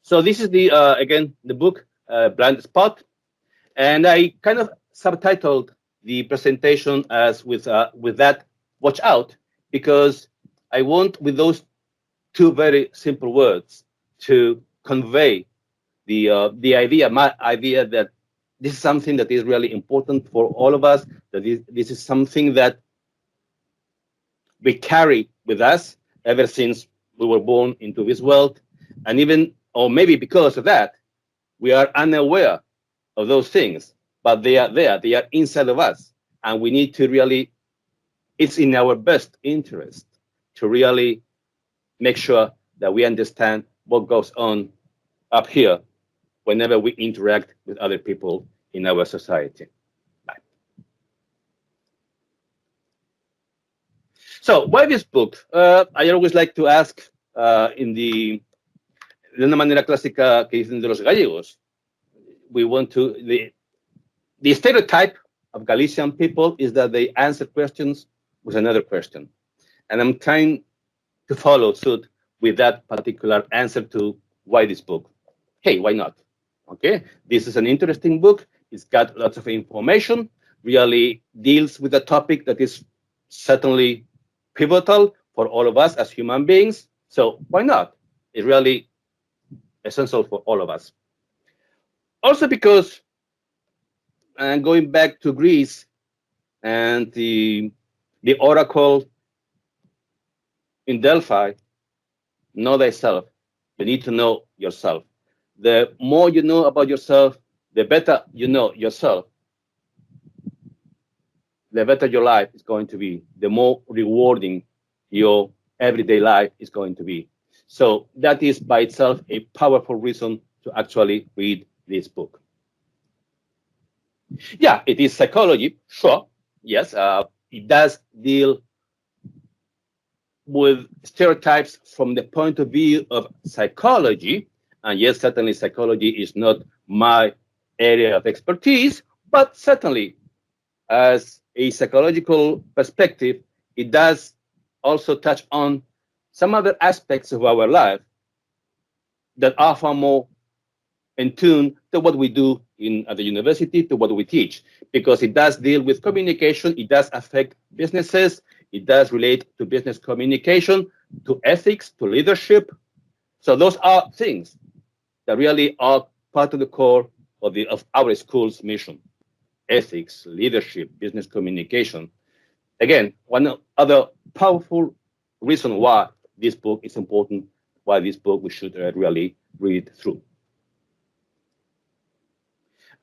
So this is the again the book Blindspot, and I kind of subtitled the presentation as with that watch out, because I want with those two very simple words to convey the idea, my idea, that this is something that is really important for all of us. That this is something that we carry with us ever since we were born into this world, and even, or maybe because of that, we are unaware of those things, but they are there. They are inside of us, and we need to really. It's in our best interest to really make sure that we understand what goes on up here whenever we interact with other people in our society. Bye. So, why this book? I always like to ask de una manera clásica que dicen de los gallegos. We want to the stereotype of Galician people is that they answer questions with another question, and I'm trying to follow suit with that particular answer to why this book. Hey, why not? Okay, this is an interesting book. It's got lots of information, really deals with a topic that is certainly pivotal for all of us as human beings. So why not? It's really essential for all of us. Also because, and going back to Greece and the oracle in Delphi, know thyself. You need to know yourself. The more you know about yourself, the better you know yourself, the better your life is going to be, the more rewarding your everyday life is going to be. So that is by itself a powerful reason to actually read this book. Yeah, it is psychology, sure. Yes, it does deal with stereotypes from the point of view of psychology. And yes, certainly psychology is not my area of expertise, but certainly as a psychological perspective, it does also touch on some other aspects of our life that are far more in tune to what we do at the university, to what we teach, because it does deal with communication, it does affect businesses, it does relate to business communication, to ethics, to leadership. So those are things that really are part of the core of our school's mission: ethics, leadership, business communication. Again, one other powerful reason why this book is important, why this book we should really read through.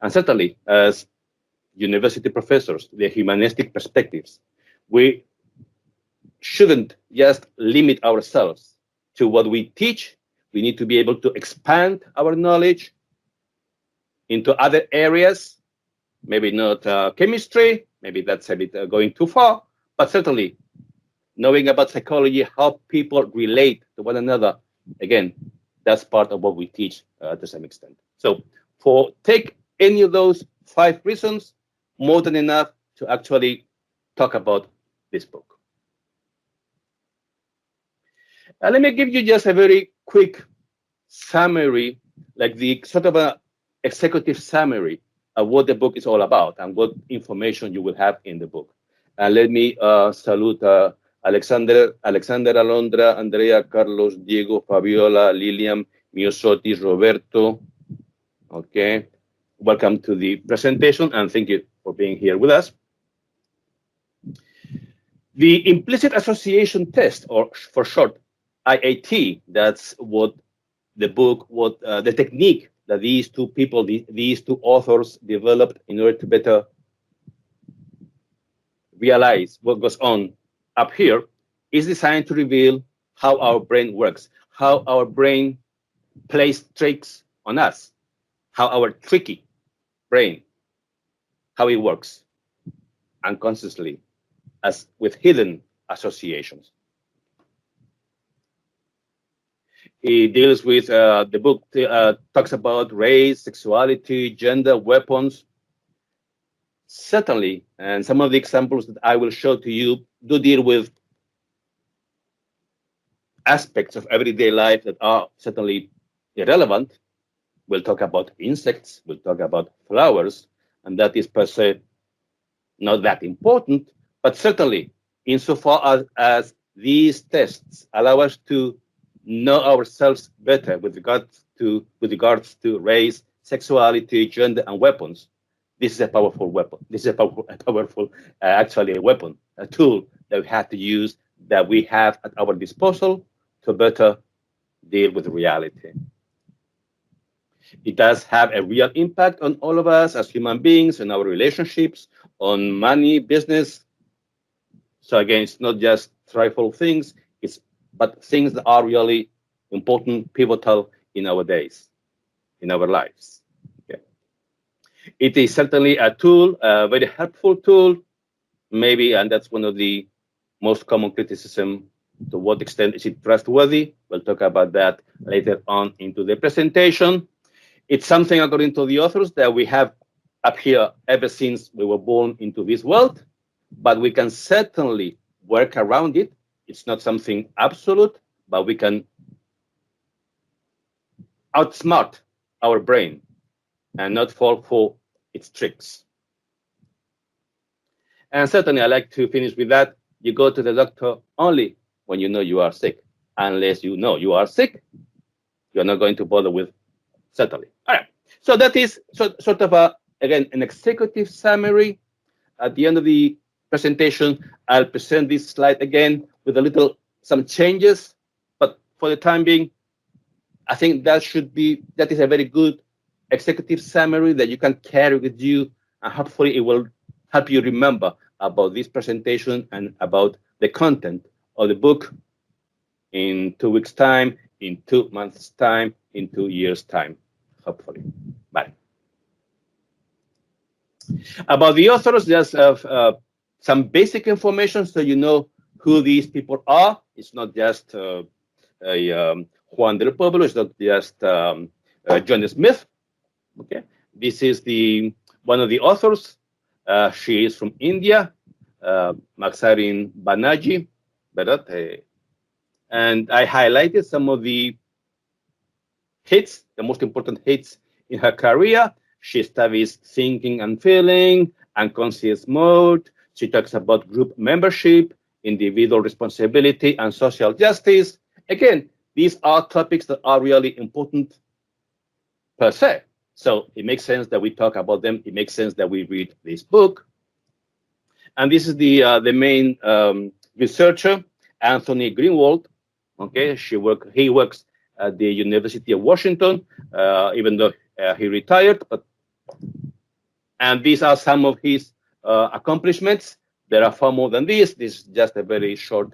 And certainly, as university professors, the humanistic perspectives, we shouldn't just limit ourselves to what we teach. We need to be able to expand our knowledge into other areas, maybe not chemistry, maybe that's a bit going too far, but certainly knowing about psychology, how people relate to one another, again, that's part of what we teach to some extent. So take any of those 5 reasons, more than enough to actually talk about this book. Let me give you just a very quick summary, like the sort of a executive summary of what the book is all about and what information you will have in the book. And let me salute Alexander, Alondra, Andrea, Carlos, Diego, Fabiola, Lilian, Miosotis, Roberto. Okay, welcome to the presentation and thank you for being here with us. The implicit association test, or for short, IAT, that's what the book, the technique that these two people, these two authors developed in order to better realize what goes on up here, is designed to reveal how our brain works, how our brain plays tricks on us, how our tricky brain, how it works unconsciously, as with hidden associations. It deals with, the book talks about race, sexuality, gender, weapons. Certainly, and some of the examples that I will show to you do deal with aspects of everyday life that are certainly, irrelevant. We'll talk about insects, we'll talk about flowers, and that is per se not that important, but certainly insofar as these tests allow us to know ourselves better with regards to race, sexuality, gender, and weapons. This is a powerful weapon. This is a powerful, actually a weapon, a tool that we have to use, that we have at our disposal to better deal with reality. It does have a real impact on all of us as human beings and our relationships, on money, business. So again, it's not just trifle things, but things that are really important, pivotal in our days, in our lives. Okay. It is certainly a tool, a very helpful tool, maybe, and that's one of the most common criticism. To what extent is it trustworthy? We'll talk about that later on into the presentation. It's something, according to the authors, that we have up here ever since we were born into this world, but we can certainly work around it. It's not something absolute, but we can outsmart our brain and not fall for its tricks. And certainly, I like to finish with that. You go to the doctor only when you know you are sick. Unless you know you are sick, you're not going to bother with, certainly. All right. So that is sort of again, an executive summary. At the end of the presentation, I'll present this slide again with some changes. But for the time being, I think that is a very good executive summary that you can carry with you, and hopefully it will help you remember about this presentation and about the content of the book in 2 weeks' time, in 2 months' time, in 2 years' time, hopefully. Bye. About the authors, just some basic information so you know who these people are. It's not just Juan del Pueblo, it's not just John Smith. Okay, this is one of the authors. She is from India, Maxarin Banerjee, and I highlighted some of the hits, the most important hits in her career. She studies thinking and feeling, unconscious mode. She talks about group membership, individual responsibility, and social justice. Again, these are topics that are really important per se. So it makes sense that we talk about them. It makes sense that we read this book. And this is the main researcher, Anthony Greenwald. Okay, he works at the University of Washington, even though he retired. And these are some of his accomplishments. There are far more than this. This is just a very short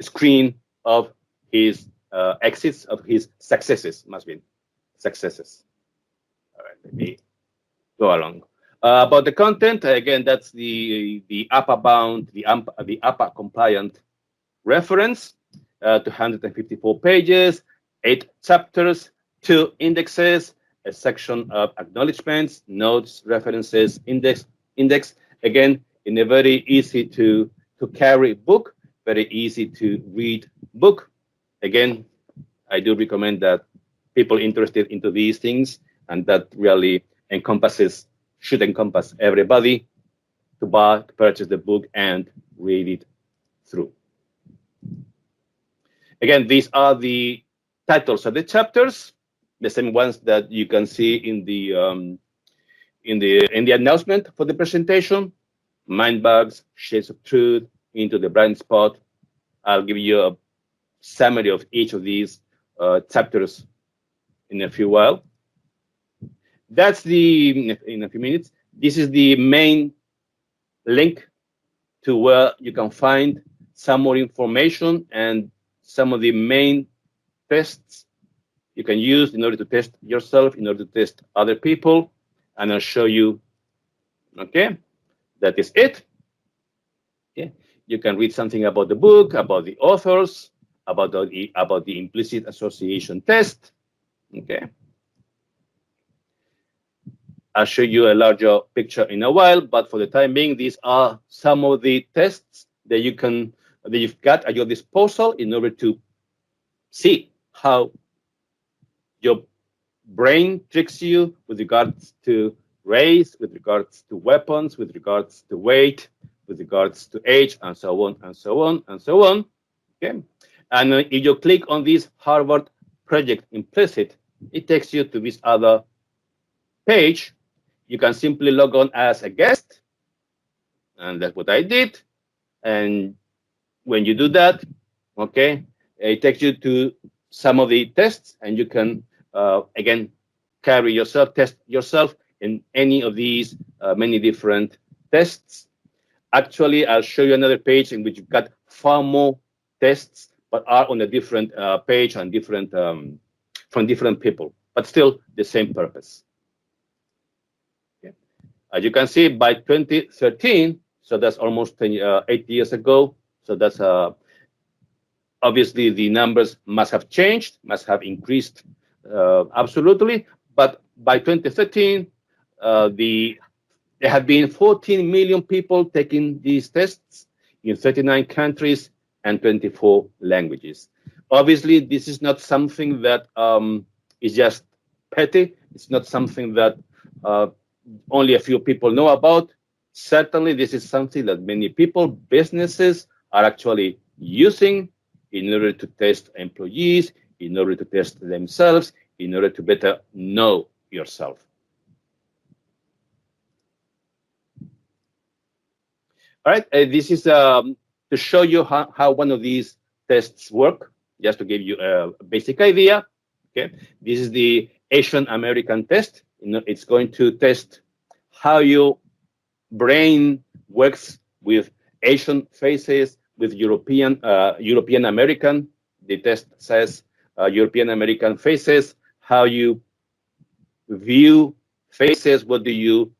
screen of his exits, of his successes, must be successes. All right, let me go along. About the content, again, that's the upper bound, the upper compliant reference, 254 pages, 8 chapters, 2 indexes, a section of acknowledgements, notes, references, index. Again, in a very easy to carry book, very easy to read book. Again, I do recommend that people interested into these things, and that really should encompass everybody, to purchase the book and read it through. Again, these are the titles of the chapters, the same ones that you can see in the announcement for the presentation. Mind Bugs, Shades of Truth, Into the Blind Spot. I'll give you a summary of each of these chapters in a few while. That's in a few minutes. This is the main link to where you can find some more information and some of the main tests you can use in order to test yourself, in order to test other people. And I'll show you, okay, that is it. Okay. You can read something about the book, about the authors, about the implicit association test. Okay. I'll show you a larger picture in a while, but for the time being, these are some of the tests that you've got at your disposal in order to see how Your brain tricks you with regards to race, with regards to weapons, with regards to weight, with regards to age, and so on, and so on, and so on. Okay. And if you click on this Harvard project implicit, it takes you to this other page. You can simply log on as a guest, and that's what I did. And when you do that, okay, it takes you to some of the tests, and you can again carry yourself, test yourself in any of these many different tests. Actually, I'll show you another page in which you've got far more tests, but are on a different page and different from different people, but still the same purpose. Okay. As you can see, by 2013, so that's almost 8 years ago. So that's obviously the numbers must have changed, must have increased absolutely. But by 2013, there have been 14 million people taking these tests in 39 countries and 24 languages. Obviously, this is not something that is just petty. It's not something that only a few people know about. Certainly, this is something that many people, businesses, are actually using in order to test employees, in order to test themselves, in order to better know yourself. All right, this is to show you how one of these tests work, just to give you a basic idea. Okay, this is the Asian American test. It's going to test how your brain works with Asian faces, with European American. The test says European American faces, how you view faces, what do you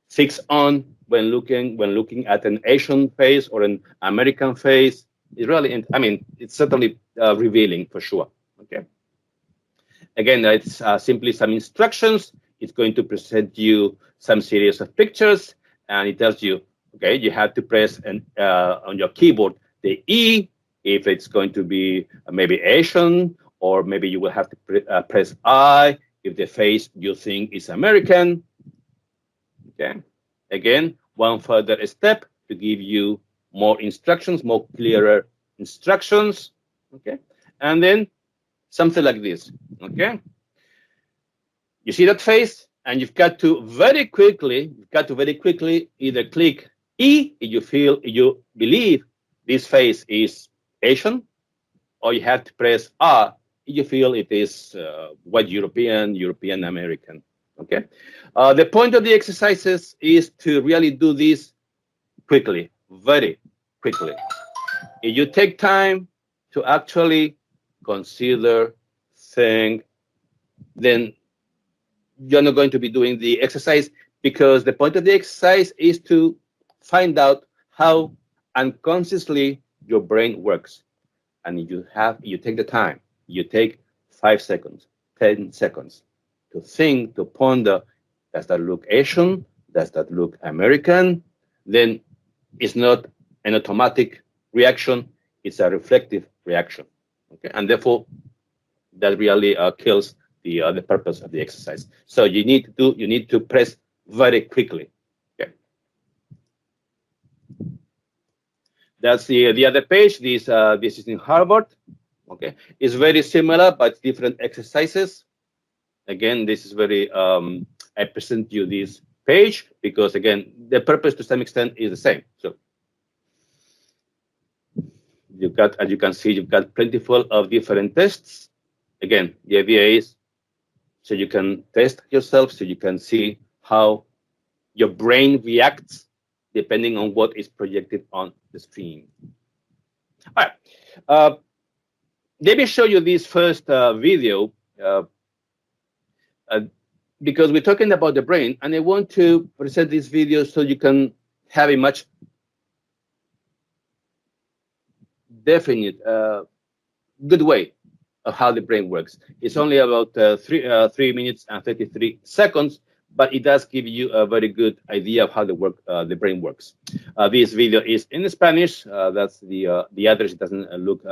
fix on when looking at an Asian face or an American face. It's really, I mean, it's certainly revealing for sure. Okay. Again, it's simply some instructions. It's going to present you some series of pictures, and it tells you, okay, you have to press on your keyboard the E if it's going to be maybe Asian, or maybe you will have to press I if the face you think is American. Okay. Again, one further step to give you more instructions, more clearer instructions. Okay. And then something like this. Okay. You see that face, and you've got to very quickly either click E if you believe this face is Asian, or you have to press R if you feel it is white European American. Okay. The point of the exercises is to really do this quickly, very quickly. If you take time to actually consider, think, then you're not going to be doing the exercise, because the point of the exercise is to find out how unconsciously your brain works. And you take the time, you take 5 seconds, 10 seconds to think, to ponder, does that look Asian? Does that look American? Then it's not an automatic reaction, it's a reflective reaction. Okay, and therefore that really kills the purpose of the exercise. So you need to press very quickly. Okay. That's the other page. This is in Harvard. Okay, it's very similar but different exercises. Again, this is very I present you this page because again the purpose to some extent is the same. So you've got, as you can see, you've got plentiful of different tests. Again, the idea is so you can test yourself, so you can see how your brain reacts depending on what is projected on the screen. All right. Let me show you this first video because we're talking about the brain, and I want to present this video so you can have a much definite, good way of how the brain works. It's only about 3 minutes and 33 seconds, but it does give you a very good idea of how the brain works. This video is in Spanish. That's the address. It doesn't look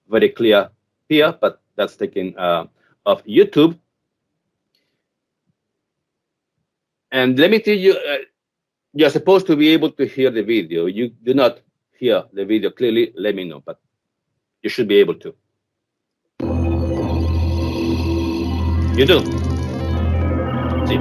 very clear here, but that's taken of YouTube. And let me tell you, you're supposed to be able to hear the video. You do not hear the video clearly, let me know, but you should be able to. You do. See.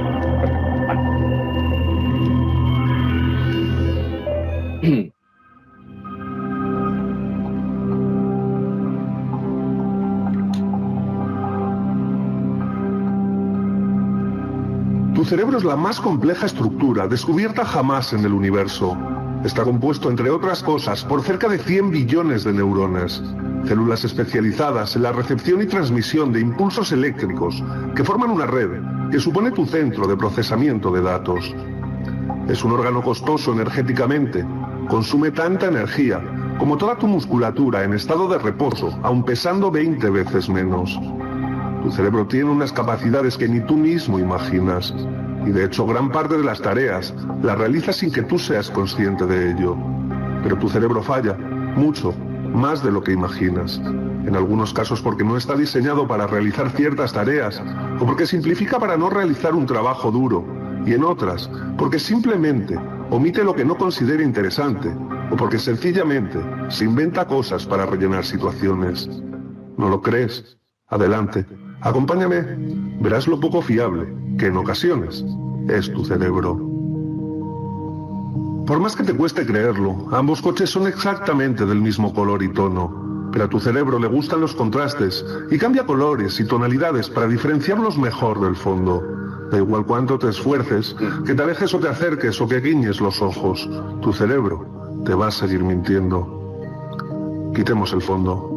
Tu cerebro es la más compleja estructura descubierta jamás en el universo. Está compuesto, entre otras cosas, por cerca de 100 billones de neuronas, células especializadas en la recepción y transmisión de impulsos eléctricos que forman una red que supone tu centro de procesamiento de datos. Es un órgano costoso energéticamente, consume tanta energía como toda tu musculatura en estado de reposo, aun pesando 20 veces menos. Tu cerebro tiene unas capacidades que ni tú mismo imaginas, y de hecho gran parte de las tareas las realizas sin que tú seas consciente de ello. Pero tu cerebro falla, mucho, más de lo que imaginas. En algunos casos porque no está diseñado para realizar ciertas tareas, o porque simplifica para no realizar un trabajo duro, y en otras porque simplemente omite lo que no considera interesante, o porque sencillamente se inventa cosas para rellenar situaciones. ¿No lo crees? Adelante. Acompáñame, verás lo poco fiable, que en ocasiones es tu cerebro. Por más que te cueste creerlo, ambos coches son exactamente del mismo color y tono, pero a tu cerebro le gustan los contrastes y cambia colores y tonalidades para diferenciarlos mejor del fondo. Da igual cuánto te esfuerces, que te alejes o te acerques o que guiñes los ojos, tu cerebro te va a seguir mintiendo. Quitemos el fondo.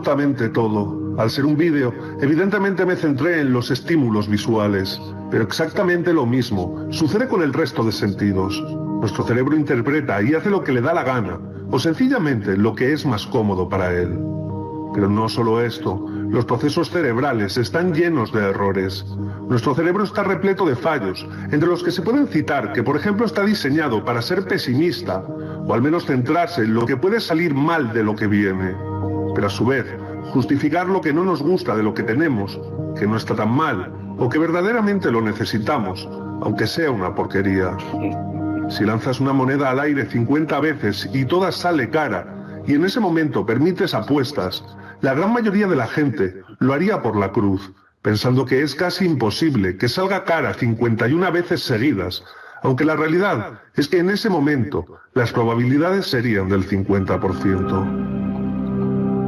Absolutamente todo. Al ser un vídeo, evidentemente me centré en los estímulos visuales, pero exactamente lo mismo sucede con el resto de sentidos. Nuestro cerebro interpreta y hace lo que le da la gana, o sencillamente lo que es más cómodo para él. Pero no solo esto, los procesos cerebrales están llenos de errores. Nuestro cerebro está repleto de fallos, entre los que se pueden citar que, por ejemplo, está diseñado para ser pesimista, o al menos centrarse en lo que puede salir mal de lo que viene. Pero a su vez, justificar lo que no nos gusta de lo que tenemos, que no está tan mal, o que verdaderamente lo necesitamos, aunque sea una porquería. Si lanzas una moneda al aire 50 veces y toda sale cara, y en ese momento permites apuestas, la gran mayoría de la gente lo haría por la cruz, pensando que es casi imposible que salga cara 51 veces seguidas, aunque la realidad es que en ese momento las probabilidades serían del 50%.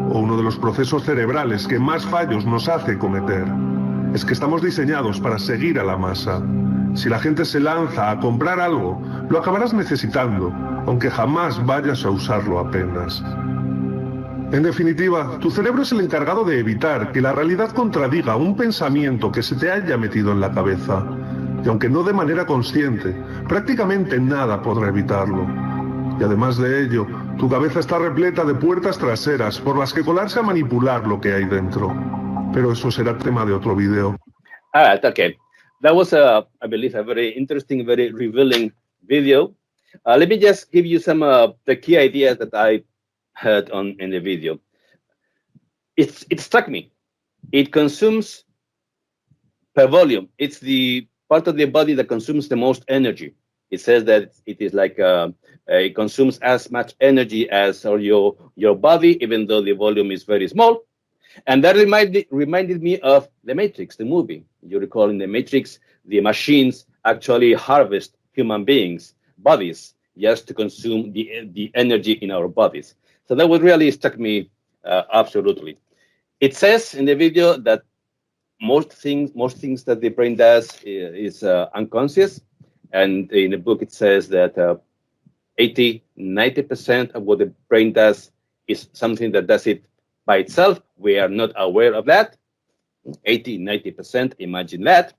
O uno de los procesos cerebrales que más fallos nos hace cometer es que estamos diseñados para seguir a la masa. Si la gente se lanza a comprar algo, lo acabarás necesitando, aunque jamás vayas a usarlo apenas. En definitiva, tu cerebro es el encargado de evitar que la realidad contradiga un pensamiento que se te haya metido en la cabeza. Y aunque no de manera consciente, prácticamente nada podrá evitarlo. Y además de ello, tu cabeza está repleta de puertas traseras por las que colarse a manipular lo que hay dentro. Pero eso será tema de otro video. All right, okay. That was, I believe, a very interesting, very revealing video. Let me just give you some of the key ideas that I heard in the video. It struck me. It consumes per volume. It's the part of the body that consumes the most energy. It says that it is like it consumes as much energy as your body, even though the volume is very small. And that reminded me of The Matrix, the movie. You recall in The Matrix, the machines actually harvest human beings' bodies just to consume the energy in our bodies. So that would really struck me absolutely. It says in the video that most things that the brain does is unconscious. And in the book, it says that 80-90% of what the brain does is something that does it by itself. We are not aware of that. 80-90%, imagine that.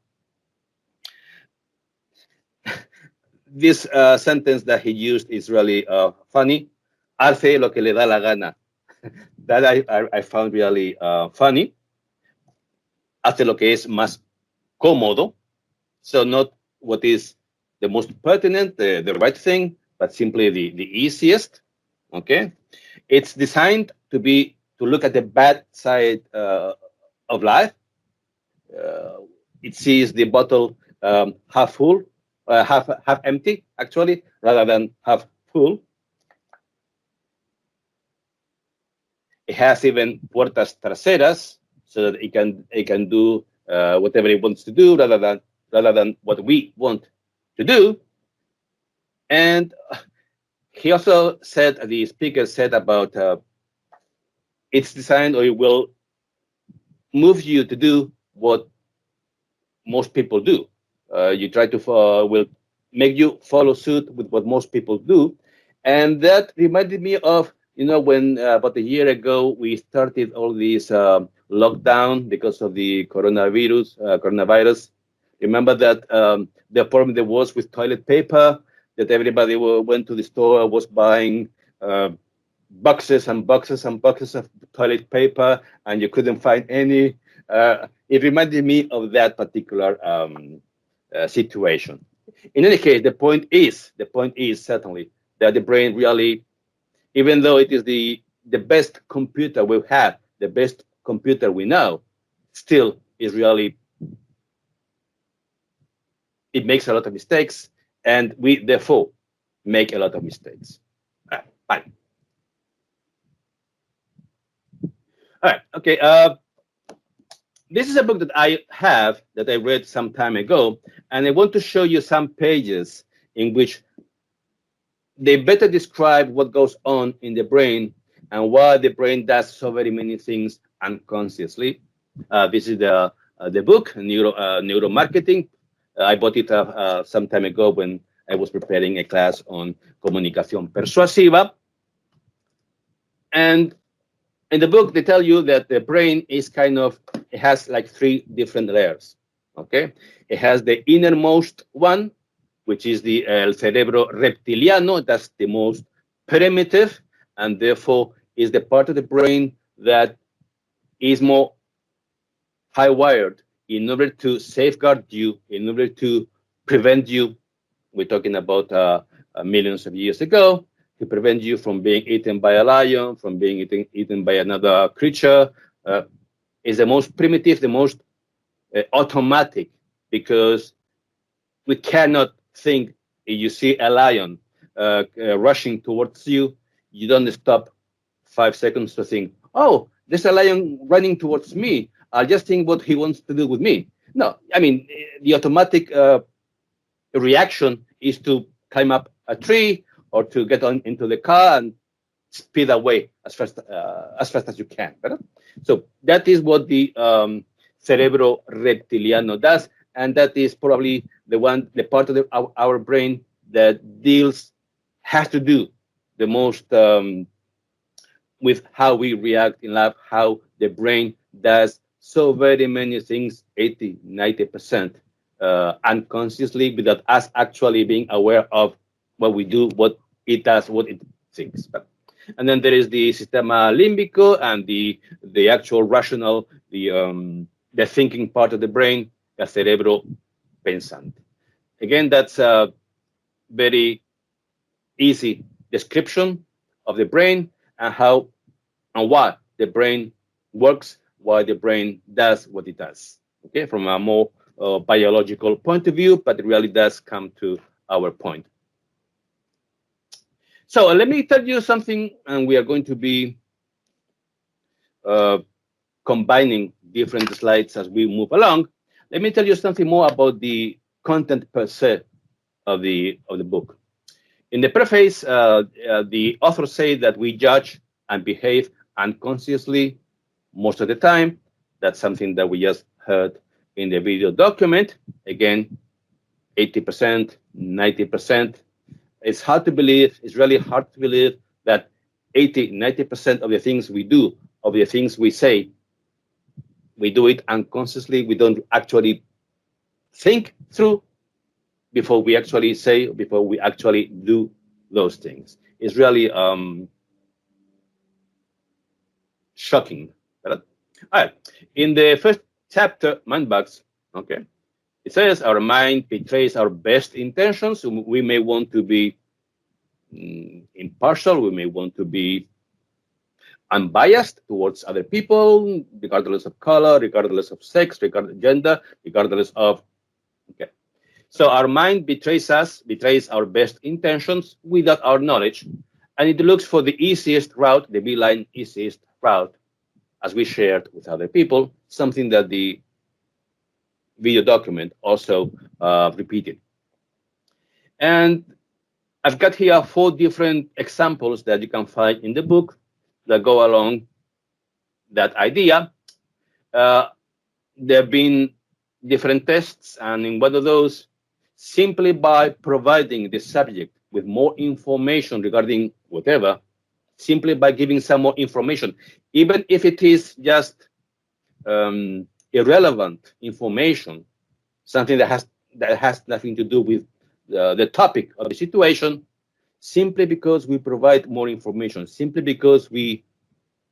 This sentence that he used is really funny. Hace lo que le da la gana. That I found really funny. hace lo que es más cómodo. So not what is the most pertinent, the right thing, but simply the easiest. Okay, it's designed to look at the bad side of life. It sees the bottle half full, half empty, actually, rather than half full. It has even puertas traseras, so that it can do whatever it wants to do, rather than what we want to do. And he also said, the speaker said about it's designed, or it will move you to do what most people do. You try to will make you follow suit with what most people do, and that reminded me of when about a year ago we started all these lockdown because of the coronavirus. Remember that the problem there was with toilet paper, that everybody went to the store, was buying boxes and boxes and boxes of toilet paper, and you couldn't find any. It reminded me of that particular situation. In any case, the point is certainly that the brain really, even though it is the best computer we have, the best computer we know, still is really, it makes a lot of mistakes, and we therefore make a lot of mistakes. Fine. All right. Okay. This is a book that I read some time ago, and I want to show you some pages in which they better describe what goes on in the brain and why the brain does so very many things unconsciously. This is the book, Neuromarketing. I bought it some time ago when I was preparing a class on comunicación persuasiva. And in the book, they tell you that the brain is it has like 3 different layers. Okay, it has the innermost one, which is the el cerebro reptiliano. That's the most primitive, and therefore is the part of the brain that is more high-wired in order to safeguard you, in order to prevent you. We're talking about millions of years ago, to prevent you from being eaten by a lion, from being eaten by another creature. Is the most primitive, the most automatic, because we cannot think. If you see a lion rushing towards you, you don't stop 5 seconds to think, oh, there's a lion running towards me. I'll just think what he wants to do with me. No, I mean, the automatic reaction is to climb up a tree or to get on into the car and speed away as fast as you can. Right? So that is what the cerebro reptiliano does, and that is probably the part of our brain that has to do the most with how we react in life, how the brain does so very many things, 80, 90% unconsciously, without us actually being aware of what we do, what it does, what it thinks. And then there is the sistema límbico and the actual rational, the thinking part of the brain, the cerebro pensante. Again, that's a very easy description of the brain and how and why the brain works, why the brain does what it does. Okay, from a more biological point of view, but it really does come to our point. So let me tell you something, and we are going to be combining different slides as we move along. Let me tell you something more about the content per se of the book. In the preface, the author says that we judge and behave unconsciously most of the time. That's something that we just heard in the video document. Again, 80%, 90%. It's hard to believe, it's really hard to believe that 80, 90% of the things we do, of the things we say, we do it unconsciously. We don't actually think through before we actually say, before we actually do those things. It's really shocking. All right. In the first chapter, Mind Bugs, okay, it says our mind betrays our best intentions. We may want to be impartial. We may want to be unbiased towards other people, regardless of color, regardless of sex, regardless of gender, regardless of. Okay. So our mind betrays us, betrays our best intentions without our knowledge, and it looks for the easiest route, the beeline easiest route, as we shared with other people, something that the video document also repeated. And I've got here 4 different examples that you can find in the book that go along that idea. There have been different tests, and in one of those, simply by providing the subject with more information regarding whatever, simply by giving some more information, even if it is just irrelevant information, something that has nothing to do with the topic of the situation, simply because we provide more information, simply because we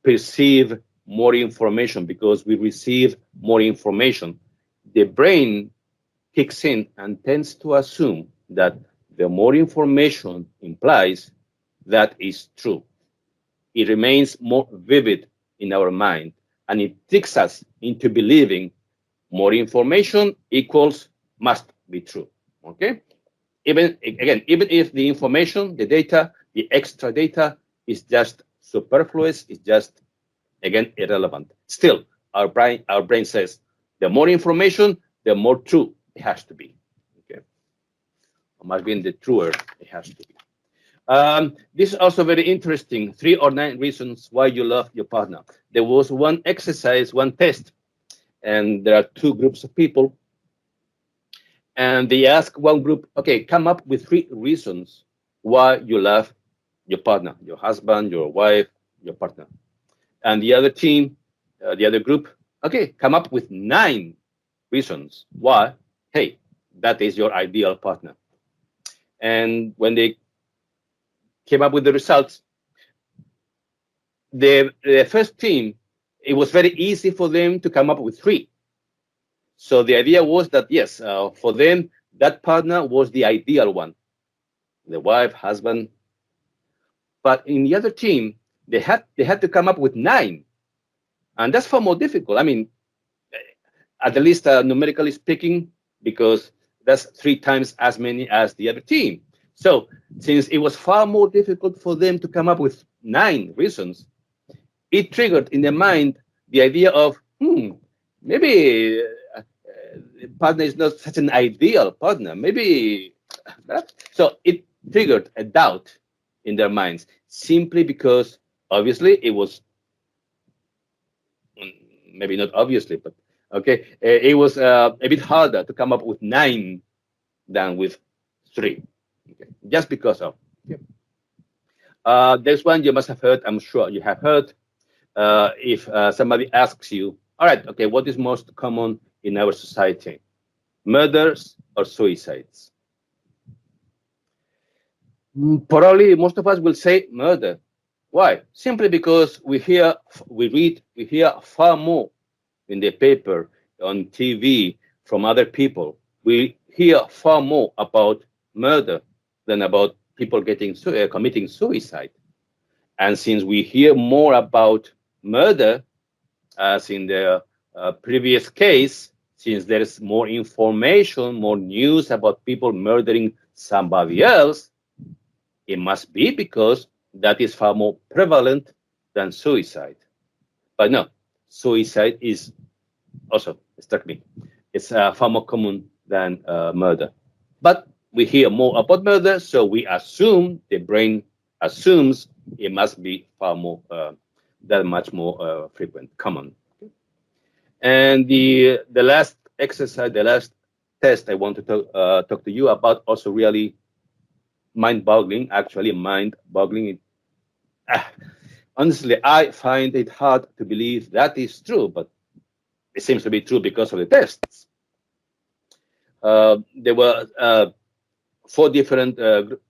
perceive more information, because we receive more information, the brain kicks in and tends to assume that the more information implies that is true. It remains more vivid in our mind, and it tricks us into believing more information equals must be true. Okay? Even if the information, the data, the extra data is just superfluous, is just, again, irrelevant. Still, our brain says the more information, the more true it has to be. Okay? Or must be the truer it has to be. This is also very interesting. 3 or 9 reasons why you love your partner. There was one exercise, one test, and there are 2 groups of people. And they ask one group, okay, come up with 3 reasons why you love your partner, your husband, your wife, your partner. And the other team, the other group, okay, come up with 9 reasons why, hey, that is your ideal partner. And when they came up with the results, the first team, it was very easy for them to come up with 3. So the idea was that, yes, for them, that partner was the ideal one, the wife, husband. But in the other team, they had to come up with 9. And that's far more difficult. I mean, at least numerically speaking, because that's 3 times as many as the other team. So since it was far more difficult for them to come up with 9 reasons, it triggered in their mind the idea of, maybe the partner is not such an ideal partner. Maybe. So it triggered a doubt in their minds, simply because obviously it was, maybe not obviously, but okay, it was a bit harder to come up with 9 than with 3. Okay. Just because of. Okay. There's one you must have heard, I'm sure you have heard. If somebody asks you, all right, okay, what is most common in our society? Murders or suicides? Probably most of us will say murder. Why? Simply because we hear far more in the paper, on TV, from other people. We hear far more about murder than about people committing suicide. And since we hear more about murder, as in the previous case, since there is more information, more news about people murdering somebody else, it must be because that is far more prevalent than suicide. But no, suicide is also, struck me, it's far more common than murder. But we hear more about murder, so we assume, the brain assumes it must be far more, that much more frequent, common. And the last exercise, the last test I want to talk to you about, also really mind-boggling, actually mind-boggling. Honestly, I find it hard to believe that is true, but it seems to be true because of the tests. There were 4 different groups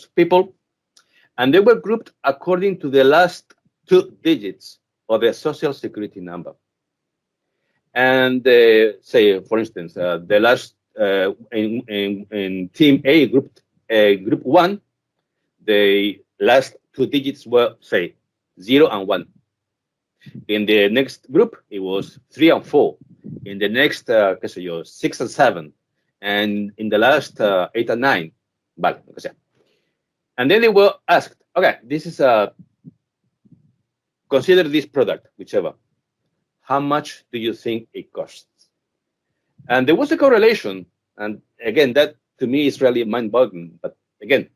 of people, and they were grouped according to the last 2 digits of their social security number. And say, for instance, the last in Team A, Group 1, the last two digits were, say, 0 and 1. In the next group, it was 3 and 4. In the next, 6 and 7. And in the last, 8 and 9. Vale, lo que sea. And then they were asked, okay, this is consider this product, whichever. How much do you think it costs? And there was a correlation. And again, that to me is really mind-boggling. But again,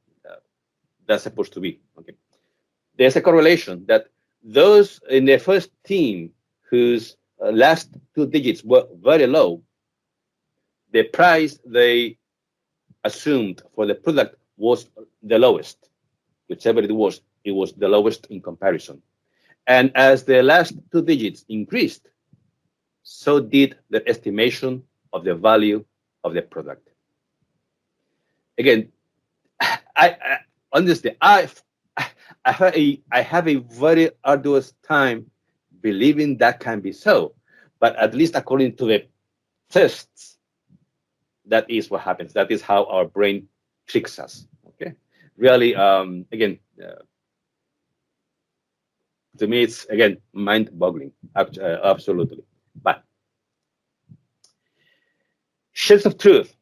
that's supposed to be. Okay. There's a correlation that those in the first team whose last two digits were very low, the price they assumed for the product was the lowest. Whichever it was the lowest in comparison. And as the last two digits increased, so did the estimation of the value of the product. Again, I honestly, I have a very arduous time believing that can be so, but at least according to the tests, that is what happens. That is how our brain tricks us. Okay, really, again, to me, it's again mind-boggling, absolutely. But shades of truth.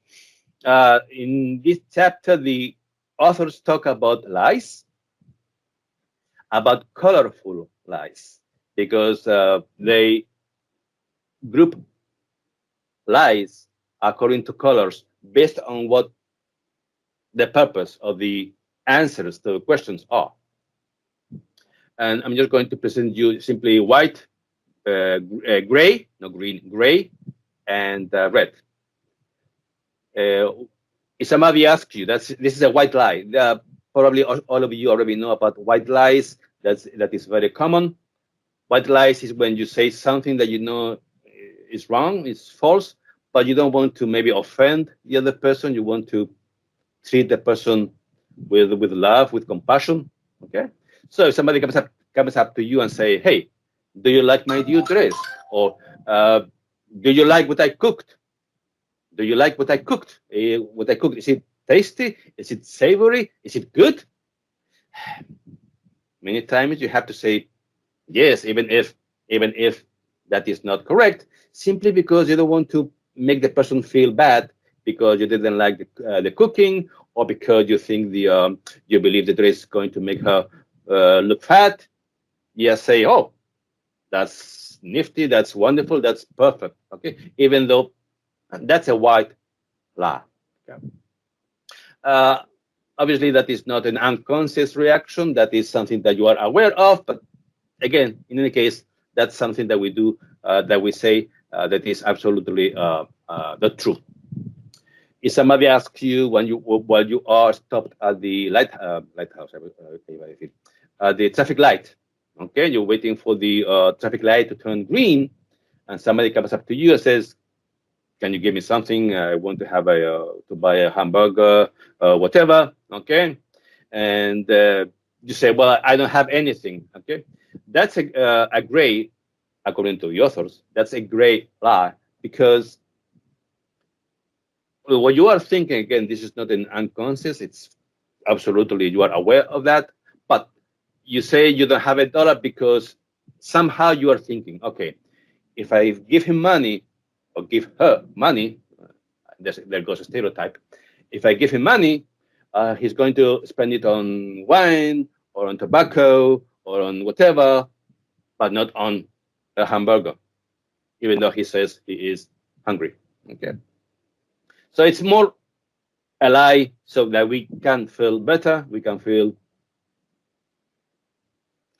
In this chapter, the authors talk about lies, about colorful lies, because they group lies according to colors based on what the purpose of the answers to the questions are. And I'm just going to present you simply white, gray, no green, gray, and red. If somebody asks you, this is a white lie. Probably all of you already know about white lies. That is very common. White lies is when you say something that you know is wrong, is false, but you don't want to maybe offend the other person. You want to treat the person with love, with compassion. Okay. So if somebody comes up to you and say, "Hey, do you like my new dress?" Or "Do you like what I cooked? Do you like what I cooked? What I cooked, is it tasty? Is it savory? Is it good?" Many times you have to say yes, even if that is not correct, simply because you don't want to make the person feel bad because you didn't like the cooking, or because you think you believe the dress is going to make her look fat. You say, "Oh, that's nifty, that's wonderful, that's perfect." Okay, even though that's a white lie. Okay. Obviously, that is not an unconscious reaction. That is something that you are aware of. But again, in any case, that's something that we do, that we say, that is absolutely the truth. If somebody asks you while you are stopped at the lighthouse, the traffic light, okay, you're waiting for the traffic light to turn green, and somebody comes up to you and says, "Can you give me something? I want to have to buy a hamburger, whatever." Okay, and you say, "Well, I don't have anything." Okay, that's a gray, according to the authors. That's a gray lie, because what you are thinking, again, this is not an unconscious. It's absolutely, you are aware of that, but you say you don't have $1 because somehow you are thinking, okay, if I give him money or give her money, there goes a stereotype. If I give him money, he's going to spend it on wine or on tobacco or on whatever, but not on a hamburger, even though he says he is hungry. Okay. So it's more a lie so that we can feel better, we can feel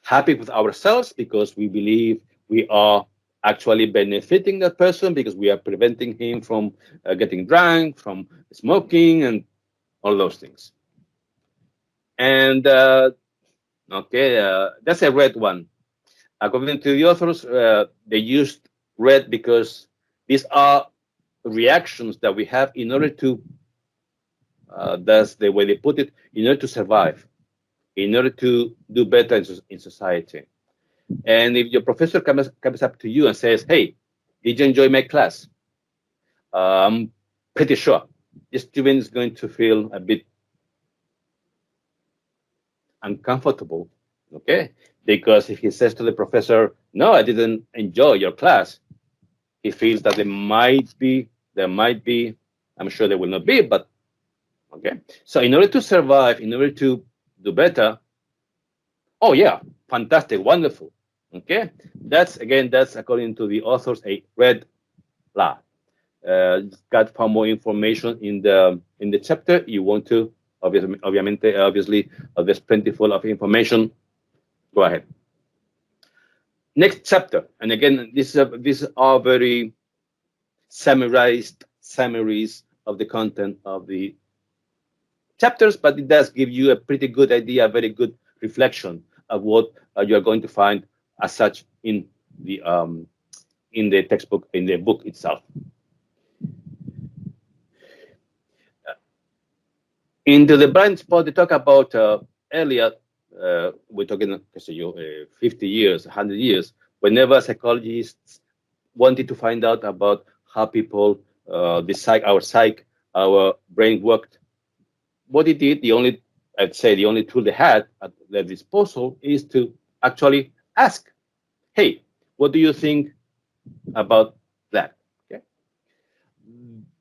happy with ourselves because we believe we are actually benefiting that person, because we are preventing him from getting drunk, from smoking, and all those things. And okay, that's a red one. According to the authors, they used red because these are reactions that we have in order to, that's the way they put it, in order to survive, in order to do better in society. And if your professor comes up to you and says, "Hey, Did you enjoy my class? I'm pretty sure the student is going to feel a bit uncomfortable, okay? Because if he says to the professor, no, I didn't enjoy your class, he feels that there might be, I'm sure there will not be, but okay. So in order to survive, in order to do better, oh yeah, fantastic, wonderful, okay? That's according to the authors, a red flag. Got far more information in the chapter. You want to obviously, there's plentiful of information. Go ahead. Next chapter, and again, these are very summarized summaries of the content of the chapters, but it does give you a pretty good idea, a very good reflection of what you are going to find as such in the textbook, in the book itself. Into the blind spot, they talk about earlier. We're talking 50 years, 100 years. Whenever psychologists wanted to find out about how people, our brain worked, what they did, the only tool they had at their disposal is to actually ask, hey, what do you think about that? Okay.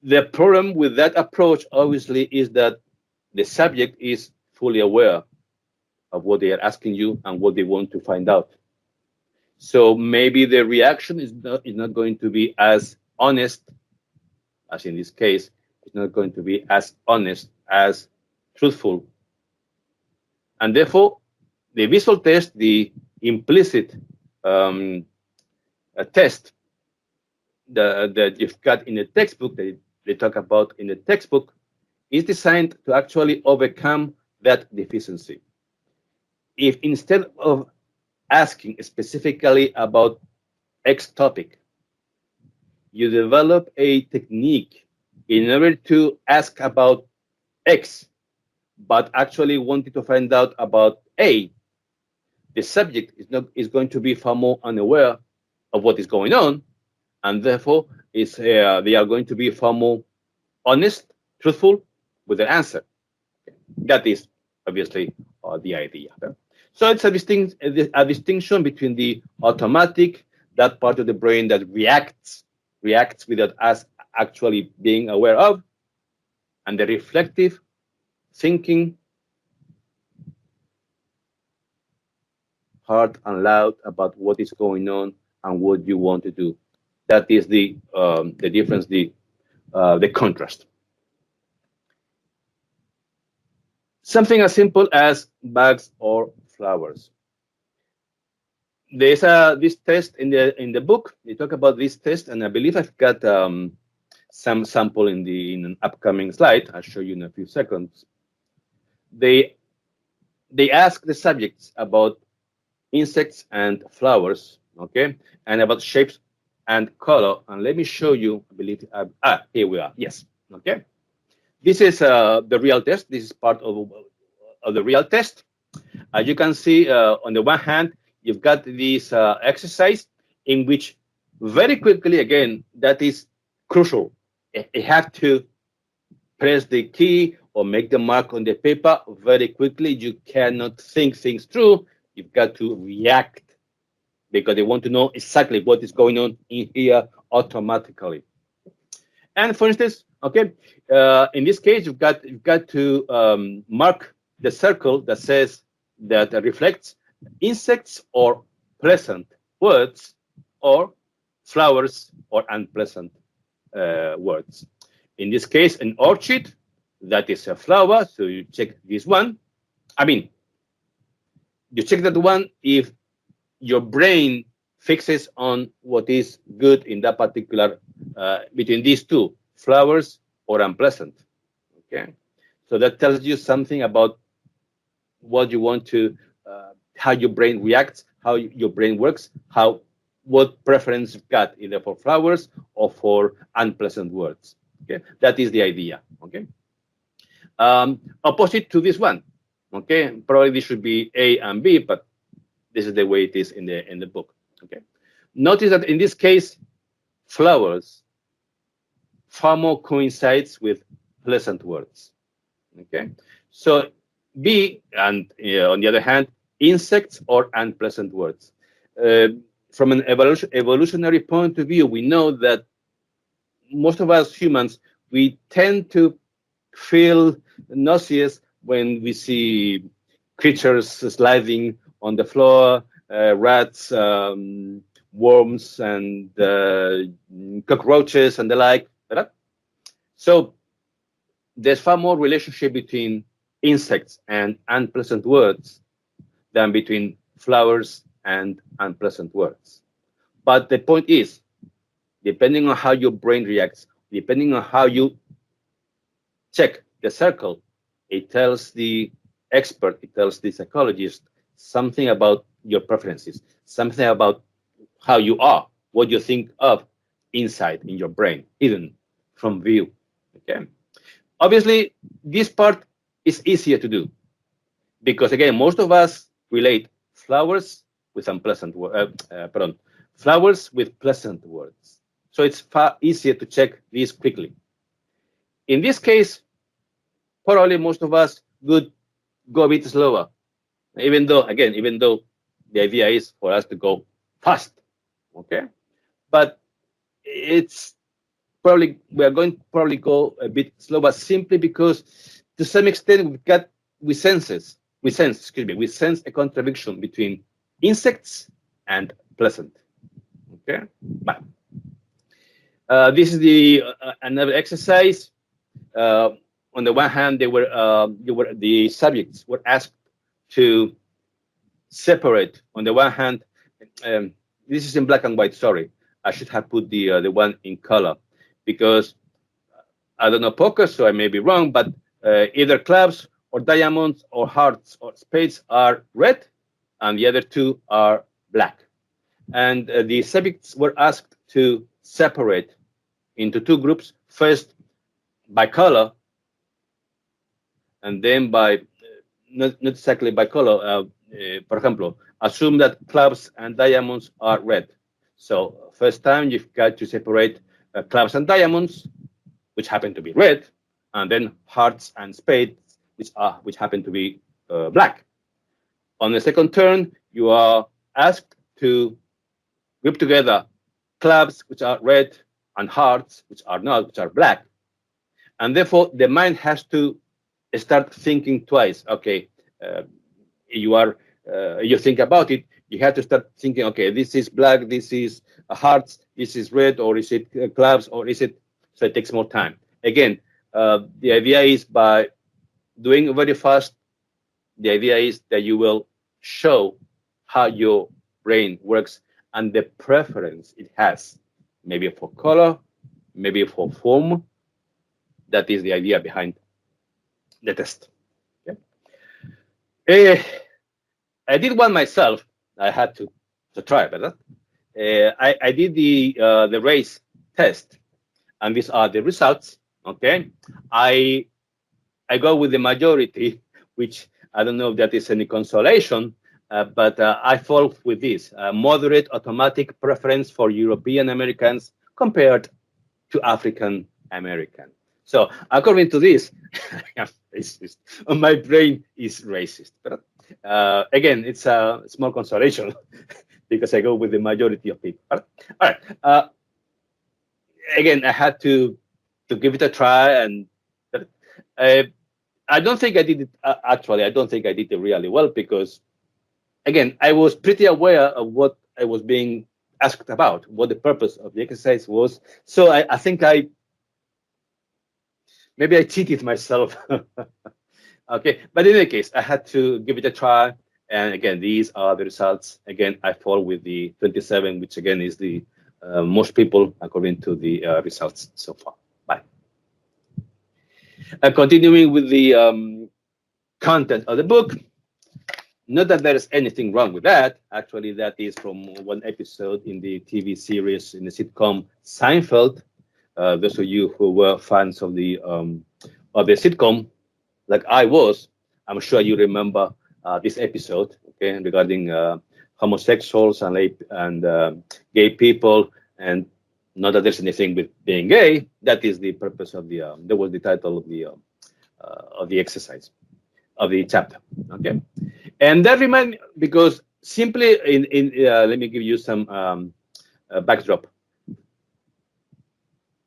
The problem with that approach, obviously, is that the subject is fully aware of what they are asking you and what they want to find out. So maybe the reaction is not going to be as honest, as in this case, it's not going to be as honest, as truthful. And therefore, the visual test, the implicit test that you've got in the textbook, that they talk about in the textbook, is designed to actually overcome that deficiency. If instead of asking specifically about X topic, you develop a technique in order to ask about X, but actually wanted to find out about A, the subject is going to be far more unaware of what is going on, and therefore they are going to be far more honest, truthful with their answer. That is obviously the idea. So it's a distinction between the automatic, that part of the brain that reacts without us actually being aware of, and the reflective thinking, hard and loud about what is going on and what you want to do. That is the difference, the contrast. Something as simple as bags or flowers. There's this test in the book. They talk about this test, and I believe I've got some sample in an upcoming slide. I'll show you in a few seconds. They ask the subjects about insects and flowers, okay, and about shapes and color. And let me show you. I believe here we are. Yes, okay. This is the real test. This is part of the real test. As you can see, on the one hand, you've got this exercise in which very quickly, again, that is crucial. You have to press the key or make the mark on the paper very quickly. You cannot think things through. You've got to react because they want to know exactly what is going on in here automatically. And for instance, okay, in this case, you've got to mark the circle that says that reflects insects or pleasant words, or flowers or unpleasant words. In this case, an orchid, that is a flower, so you check this one. I mean, you check that one if your brain fixes on what is good in that particular, between these two, flowers or unpleasant. Okay, so that tells you something about what you want to, how your brain reacts, how your brain works, what preference you've got, either for flowers or for unpleasant words. Okay, that is the idea. Okay, opposite to this one. Okay, probably this should be A and B, but this is the way it is in the book. Okay, notice that in this case, flowers far more coincides with pleasant words. Okay, so B, and on the other hand, insects or unpleasant words. From an evolutionary point of view, we know that most of us humans, we tend to feel nauseous when we see creatures sliding on the floor, rats, worms, and cockroaches and the like. Right? So there's far more relationship between insects and unpleasant words than between flowers and unpleasant words. But the point is, depending on how your brain reacts, depending on how you check the circle, it tells the expert, it tells the psychologist something about your preferences, something about how you are, what you think of inside in your brain, hidden from view. Okay. Obviously, this part is easier to do because, again, most of us relate flowers with flowers with pleasant words. So it's far easier to check these quickly. In this case, probably most of us would go a bit slower, even though the idea is for us to go fast, okay? But it's probably, we are going to probably go a bit slower simply because to some extent we sense a contradiction between insects and pleasant, okay? But this is the another exercise. On the one hand, the subjects were asked to separate. On the one hand, this is in black and white. Sorry, I should have put the one in color because I don't know poker, so I may be wrong. But either clubs or diamonds or hearts or spades are red, and the other two are black. And the subjects were asked to separate into two groups, first by color, and then by, not exactly by color. For example, assume that clubs and diamonds are red. So first time you've got to separate clubs and diamonds, which happen to be red, and then hearts and spades, which happen to be black. On the second turn, you are asked to group together clubs, which are red, and hearts, which are not, which are black. And therefore, the mind has to start thinking twice. Okay, you think about it, you have to start thinking, okay, this is black, this is hearts, this is red, or is it clubs, or is it, so it takes more time. Again, the idea is by doing very fast, the idea is that you will show how your brain works and the preference it has, maybe for color, maybe for form. That is the idea behind the test. Okay. I did one myself. I had to try, but I did the race test, and these are the results. Okay, I go with the majority, which I don't know if that is any consolation, but I fall with this moderate automatic preference for European Americans compared to African American. So according to this, I'm racist. My brain is racist. But again, it's a small consolation because I go with the majority of people. All right. Again, I had to give it a try, and I don't think I did it. Actually, I don't think I did it really well because, again, I was pretty aware of what I was being asked about, what the purpose of the exercise was. So I think maybe I cheated myself. Okay, but in any case, I had to give it a try. And again, these are the results. Again, I fall with the 27, which again is the most people according to the results so far. Bye. Continuing with the content of the book, not that there is anything wrong with that. Actually, that is from one episode in the TV series, in the sitcom Seinfeld. Those of you who were fans of the sitcom, like I was, I'm sure you remember this episode, okay, regarding homosexuals and gay people, and Not that there's anything with being gay. That is the purpose of the. That was the title of the exercise of the chapter. Okay, and that remind me because simply in let me give you some backdrop.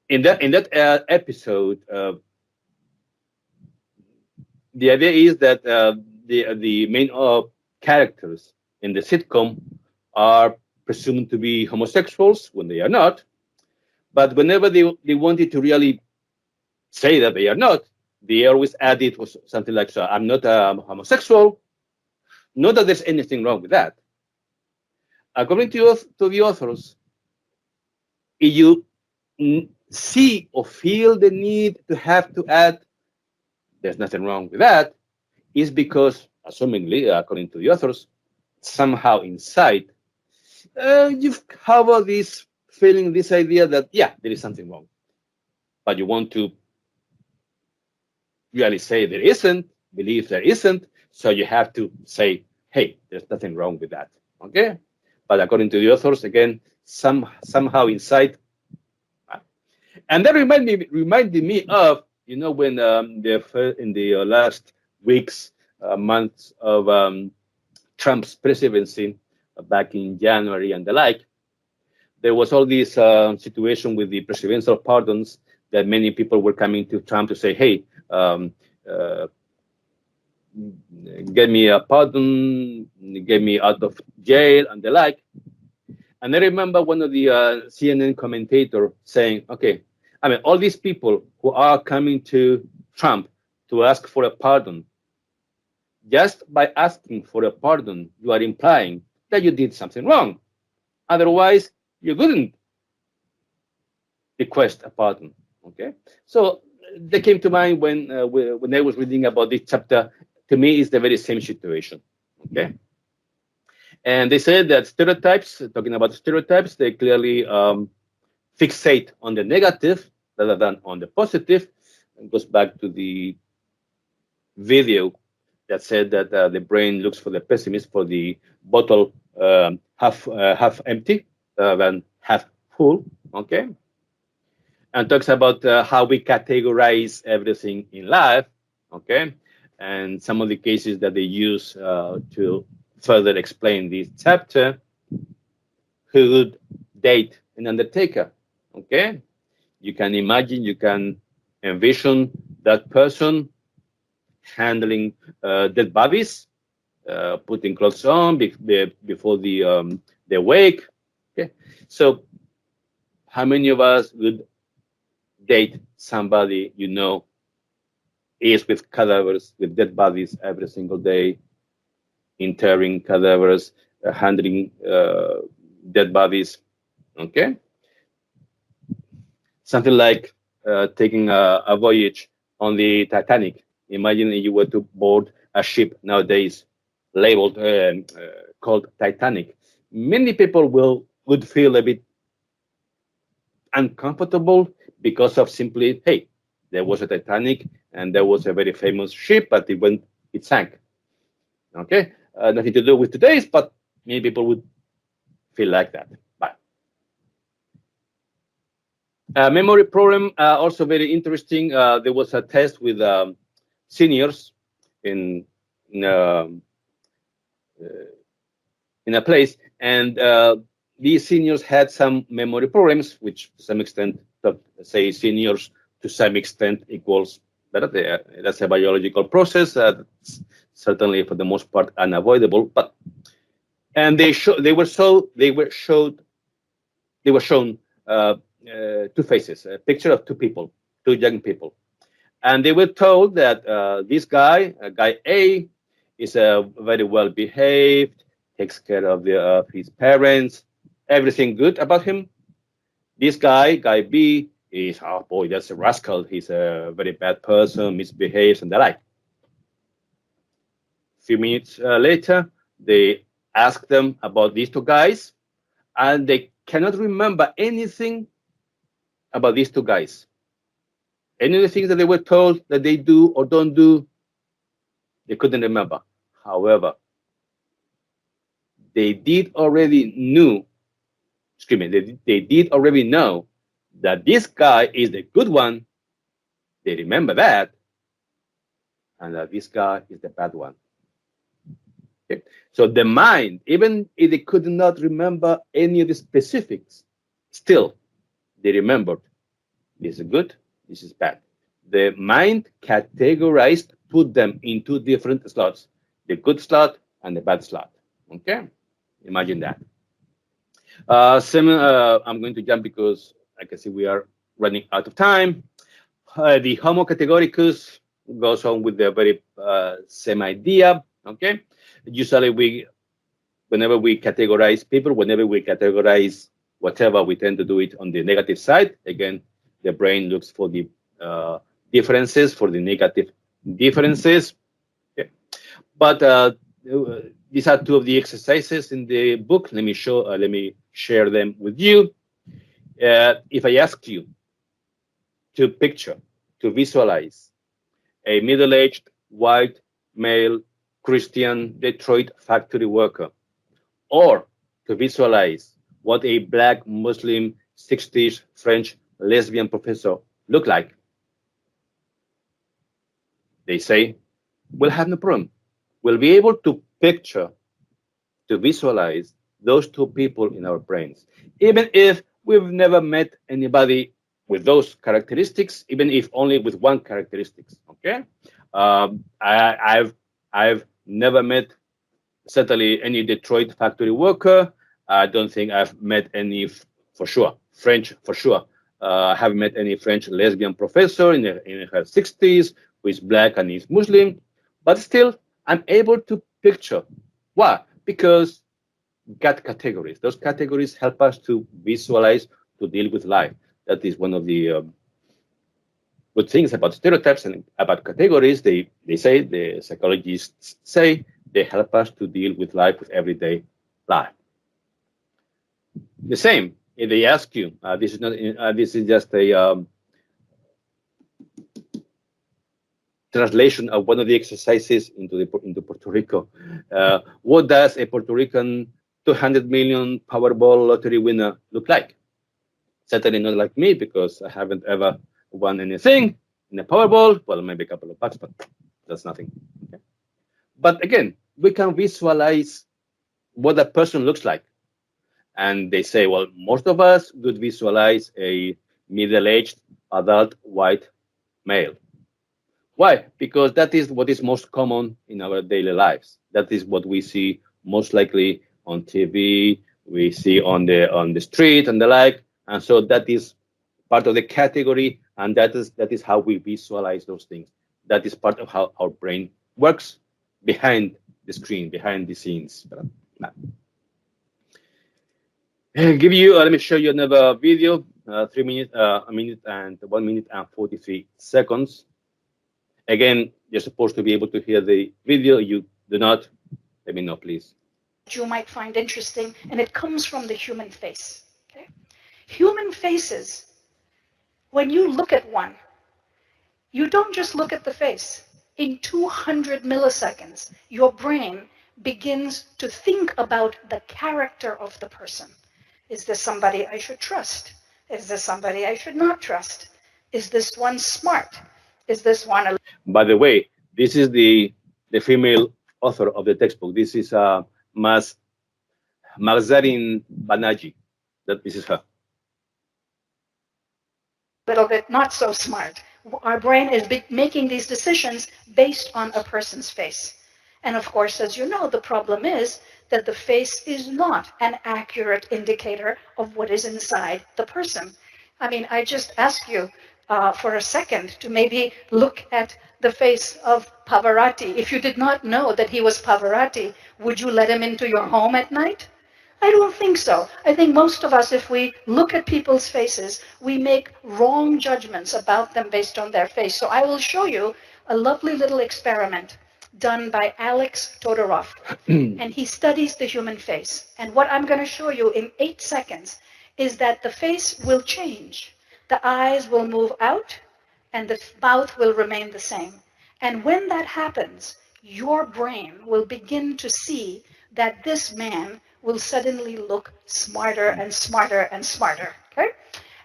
In that episode, the idea is that the main characters in the sitcom are presumed to be homosexuals when they are not. But whenever they wanted to really say that they are not, they always add it was something like, "So I'm not homosexual." Not that there's anything wrong with that. According to the authors, if you see or feel the need to have to add, "There's nothing wrong with that," is because, assumingly, according to the authors, somehow inside, you've covered this feeling, this idea that, yeah, there is something wrong. But you want to really say there isn't, believe there isn't, so you have to say, "Hey, there's nothing wrong with that." Okay? But according to the authors, again, somehow inside, and that reminded me of, when in the last weeks, months of Trump's presidency, back in January and the like, there was all this situation with the presidential pardons that many people were coming to Trump to say, "Hey, get me a pardon, get me out of jail," and the like. And I remember one of the CNN commentator saying, "Okay, I mean, all these people who are coming to Trump to ask for a pardon, just by asking for a pardon, you are implying that you did something wrong. Otherwise, you wouldn't request a pardon." Okay, so they came to mind when I was reading about this chapter. To me, it's the very same situation. Okay, and they said that stereotypes, talking about stereotypes, they clearly fixate on the negative rather than on the positive. It goes back to the video that said that the brain looks for the pessimist, for the bottle half empty than half full. Okay, and talks about how we categorize everything in life. Okay, and some of the cases that they use to further explain this chapter. Who would date an Undertaker? Okay, you can imagine, you can envision that person handling dead bodies, putting clothes on before the wake. Okay, so how many of us would date somebody is with cadavers, with dead bodies every single day, interring cadavers, handling dead bodies? Okay, something like taking a voyage on the Titanic. Imagine if you were to board a ship nowadays labeled called Titanic. Many people would feel a bit uncomfortable because of simply, hey, there was a Titanic and there was a very famous ship, but it sank. Okay, nothing to do with today's, but many people would feel like that. But memory problem, also very interesting. There was a test with seniors in in a, in a place, and these seniors had some memory problems, which to some extent, say seniors to some extent equals better. That's a biological process. That's certainly for the most part unavoidable. But and they were shown two faces, a picture of two people, two young people, and they were told that this guy A, is very well behaved, takes care of his parents, everything good about him. This guy B, is, oh boy, that's a rascal. He's a very bad person, misbehaves, and the like. A few minutes later, they ask them about these two guys, and they cannot remember anything about these two guys. Any of the things that they were told that they do or don't do, they couldn't remember. However, they did already know that this guy is the good one, they remember that, and that this guy is the bad one. Okay? So the mind, even if they could not remember any of the specifics, still they remembered this is good, this is bad. The mind categorized, put them into different slots, the good slot and the bad slot. Okay, imagine that. I'm going to jump because I can see we are running out of time. The Homo categoricus goes on with the very same idea. Okay, usually whenever we categorize people, whenever we categorize whatever, we tend to do it on the negative side. Again, the brain looks for the differences, for the negative differences. Okay. But these are two of the exercises in the book. Let me share them with you. If I ask you to picture, to visualize a middle-aged white male Christian Detroit factory worker, or to visualize what a black Muslim 60s French lesbian professor look like, they say, we'll have no problem. We'll be able to picture, to visualize those two people in our brains, even if we've never met anybody with those characteristics, even if only with one characteristics. Okay, I've never met certainly any Detroit factory worker. I don't think I've met any, for sure, French for sure. I haven't met any French lesbian professor in her 60s who is black and is Muslim, but still I'm able to picture. Why? Because got categories. Those categories help us to visualize, to deal with life. That is one of the good things about stereotypes and about categories. They say, the psychologists say, they help us to deal with life, with everyday life. The same, if they ask you, this is not. This is just a translation of one of the exercises into Puerto Rico. What does a Puerto Rican 200 million Powerball lottery winner look like? Certainly not like me, because I haven't ever won anything in a Powerball. Well, maybe a couple of bucks, but that's nothing. Okay. But again, we can visualize what that person looks like. And they say, well, most of us would visualize a middle-aged adult white male. Why? Because that is what is most common in our daily lives. That is what we see most likely on TV, we see on the street and the like. And so that is part of the category, and that is how we visualize those things. That is part of how our brain works behind the screen, behind the scenes. Let me show you another video, 3 minutes, a minute and 1 minute and 43 seconds. Again, you're supposed to be able to hear the video. You do not, let me know, please. You might find interesting, and it comes from the human face. Okay? Human faces, when you look at one, you don't just look at the face. In 200 milliseconds, your brain begins to think about the character of the person. Is this somebody I should trust? Is this somebody I should not trust? Is this one smart? Is this one... By the way, this is the female author of the textbook. This is Mahzarin Banaji. This is her. Little bit not so smart. Our brain is making these decisions based on a person's face. And of course, as you know, the problem is that the face is not an accurate indicator of what is inside the person. I mean, I just ask you for a second to maybe look at the face of Pavarotti. If you did not know that he was Pavarotti, would you let him into your home at night? I don't think so. I think most of us, if we look at people's faces, we make wrong judgments about them based on their face. So I will show you a lovely little experiment done by Alex Todorov. And he studies the human face. And what I'm going to show you in 8 seconds is that the face will change. The eyes will move out and the mouth will remain the same. And when that happens, your brain will begin to see that this man will suddenly look smarter and smarter and smarter. Okay?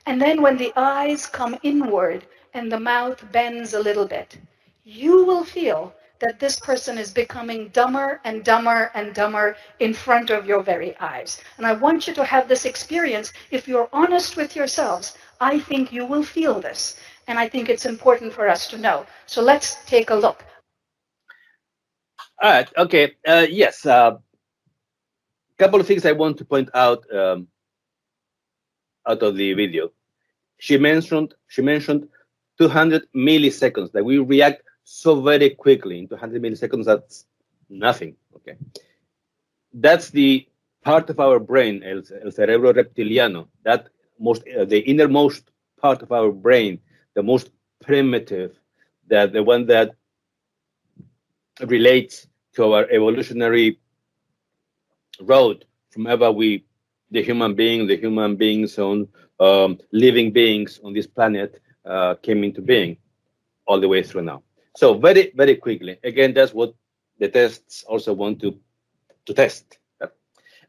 And then when the eyes come inward and the mouth bends a little bit, you will feel that this person is becoming dumber and dumber and dumber in front of your very eyes. And I want you to have this experience. If you're honest with yourselves, I think you will feel this. And I think it's important for us to know. So let's take a look. All right. Okay. Yes. Couple of things I want to point out out of the video. She mentioned 200 milliseconds, that we react so very quickly. In 200 milliseconds, that's nothing. Okay. That's the part of our brain, el cerebro reptiliano, that the innermost part of our brain, the most primitive, that the one that relates to our evolutionary road from ever the human beings on living beings on this planet came into being all the way through now. So very, very quickly. Again, that's what the tests also want to test.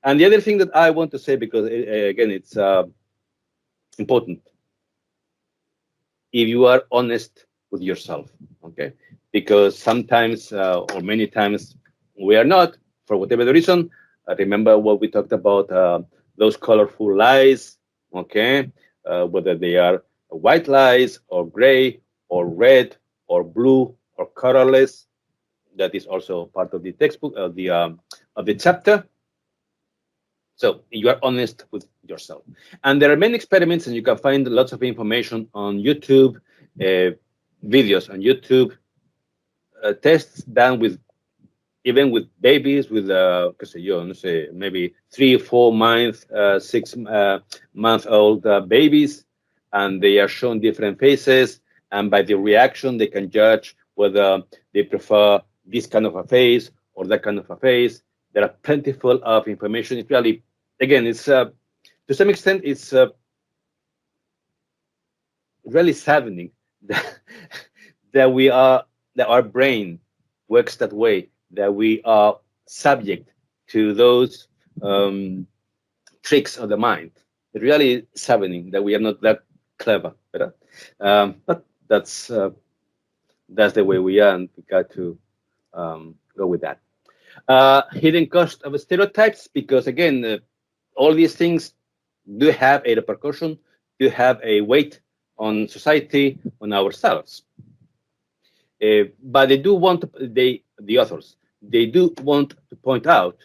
And the other thing that I want to say, because again, it's important, if you are honest with yourself, okay? Because sometimes or many times we are not, for whatever the reason. Remember what we talked about, those colorful lies, okay? Whether they are white lies or gray or red or blue or colorless. That is also part of the textbook of the chapter. So you are honest with yourself. And there are many experiments, and you can find lots of information on YouTube, videos on YouTube, tests done with even with babies with maybe 3 or 4 month, 6 month old babies, and they are shown different faces, and by the reaction they can judge whether they prefer this kind of a face or that kind of a face. There are plentiful of information. It's really, again, it's to some extent it's really saddening that our brain works that way, that we are subject to those tricks of the mind. It's really saddening that we are not that clever, but that's the way we are, and we got to go with that. Hidden cost of stereotypes, because again, all these things do have a repercussion, do have a weight on society, on ourselves. But they do want to, the authors, they do want to point out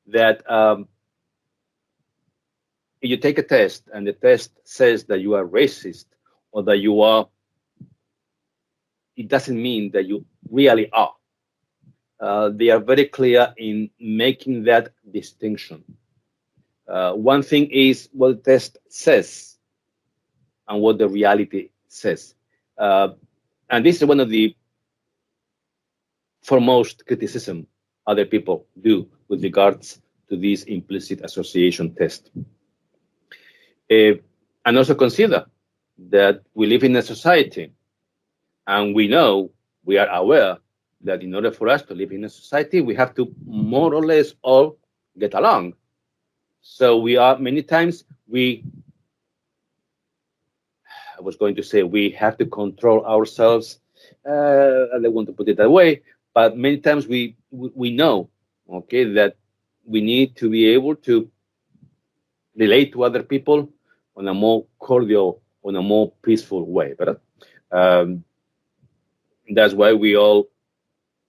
that if you take a test and the test says that you are racist or that you are, it doesn't mean that you really are. They are very clear in making that distinction. One thing is what the test says and what the reality says. And this is one of the foremost criticism other people do with regards to this implicit association test. And also consider that we live in a society, and we know, we are aware that in order for us to live in a society, we have to more or less all get along. So we are, many times, I was going to say we have to control ourselves. I don't want to put it that way, but many times we know, okay, that we need to be able to relate to other people on a more cordial, on a more peaceful way. But that's why we all,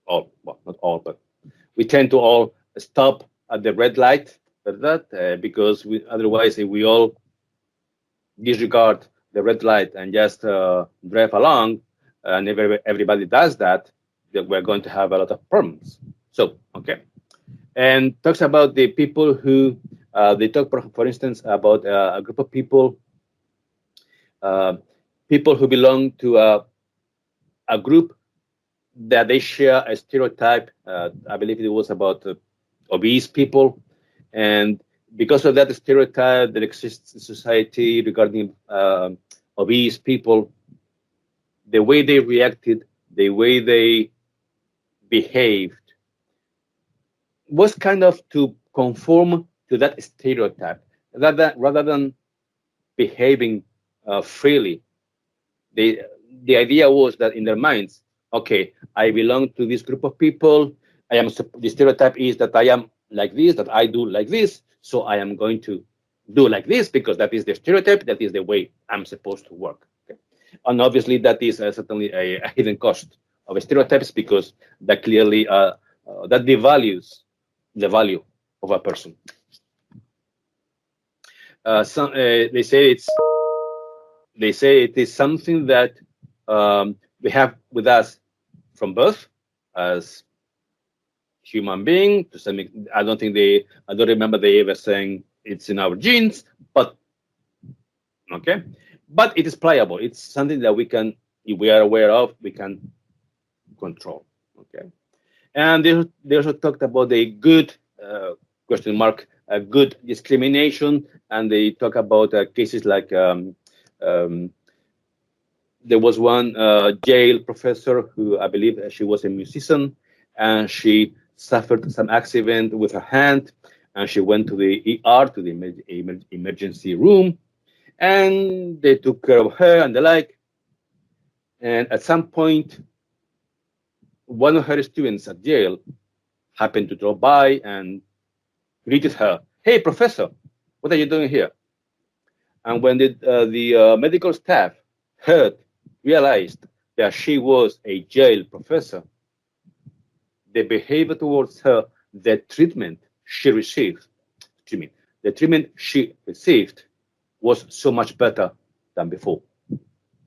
well, not all, but we tend to all stop at the red light, because otherwise, if we all disregard the red light and just drive along, and everybody does that, then we're going to have a lot of problems. So, okay. And talks about the people who, they talk, for instance, about a group of people, people who belong to a group that they share a stereotype. I believe it was about obese people. And because of that stereotype that exists in society regarding obese people, the way they reacted, the way they behaved, was kind of to conform to that stereotype, rather than behaving freely. The idea was that in their minds, okay, I belong to this group of people. The stereotype is that I am like this, that I do like this, so I am going to do like this because that is the stereotype, that is the way I'm supposed to work. Okay? And obviously that is certainly a hidden cost of stereotypes, because that clearly that devalues the value of a person. They say it is something that we have with us from birth as human being. To some, I don't remember they ever saying it's in our genes, but okay. But it is pliable. It's something that we can, if we are aware of, we can control. Okay. And they also talked about the good good discrimination, and they talk about cases like there was one Yale professor who, I believe she was a musician, and she suffered some accident with her hand, and she went to the ER, to the emergency room, and they took care of her and the like. And at some point, one of her students at Yale happened to drop by and greeted her. "Hey, professor, what are you doing here?" And when the medical staff realized that she was a Yale professor, the behavior towards her, the treatment she received was so much better than before.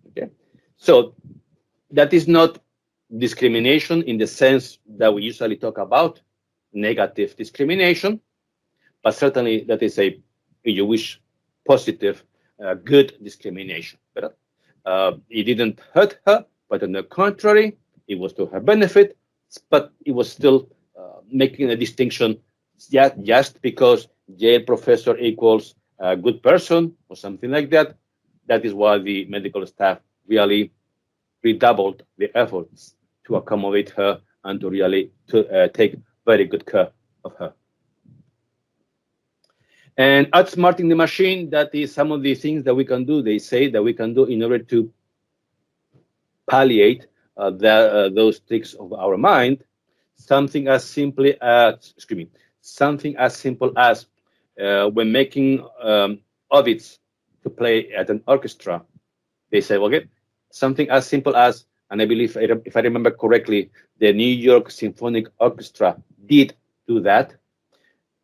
Okay, so that is not discrimination in the sense that we usually talk about, negative discrimination, but certainly that is a, if you wish, positive, good discrimination. But it didn't hurt her, but on the contrary, it was to her benefit, but it was still making a distinction, just because Yale professor equals a good person or something like that. That is why the medical staff really redoubled the efforts to accommodate her and to really take very good care of her. And outsmarting the machine, that is some of the things that we can do. They say that we can do in order to palliate those tricks of our mind. Something as simple as when making ovids to play at an orchestra. They say, okay, something as simple as, and I believe, if I remember correctly, the New York Symphonic Orchestra did do that,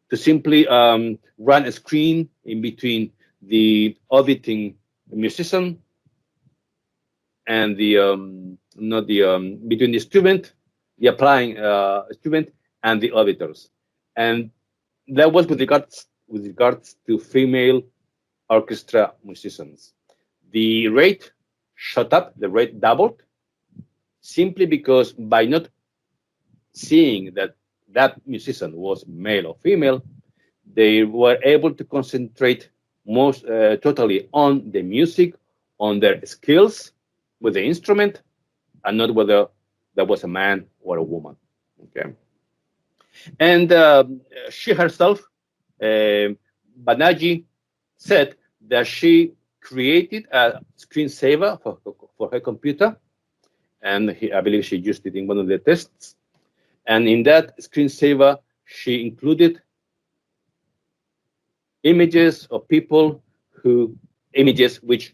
to simply run a screen in between the auditing musician and between the student, the applying student, and the auditors. And that was with regards to female orchestra musicians. The rate shot up, the rate doubled, simply because by not seeing that musician was male or female, they were able to concentrate totally on the music, on their skills with the instrument, and not whether that was a man or a woman. Okay, and she herself, Banerjee, said that she created a screensaver for her computer, and I believe she used it in one of the tests. And in that screensaver, she included images of people which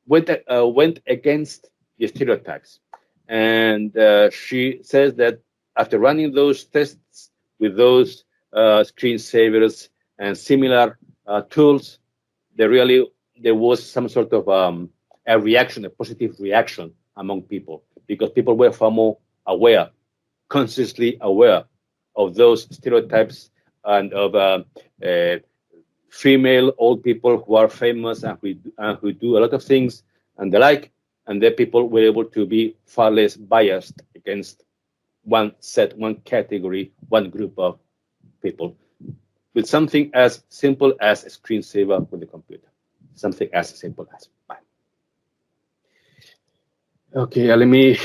went against the stereotypes. And she says that after running those tests with those screensavers and similar tools, there was some sort of a positive reaction among people, because people were far more consciously aware of those stereotypes and of female old people who are famous and who do a lot of things and the like, and the people were able to be far less biased against one category, one group of people, with something as simple as a screensaver with the computer. Something as simple as that. Okay, let me.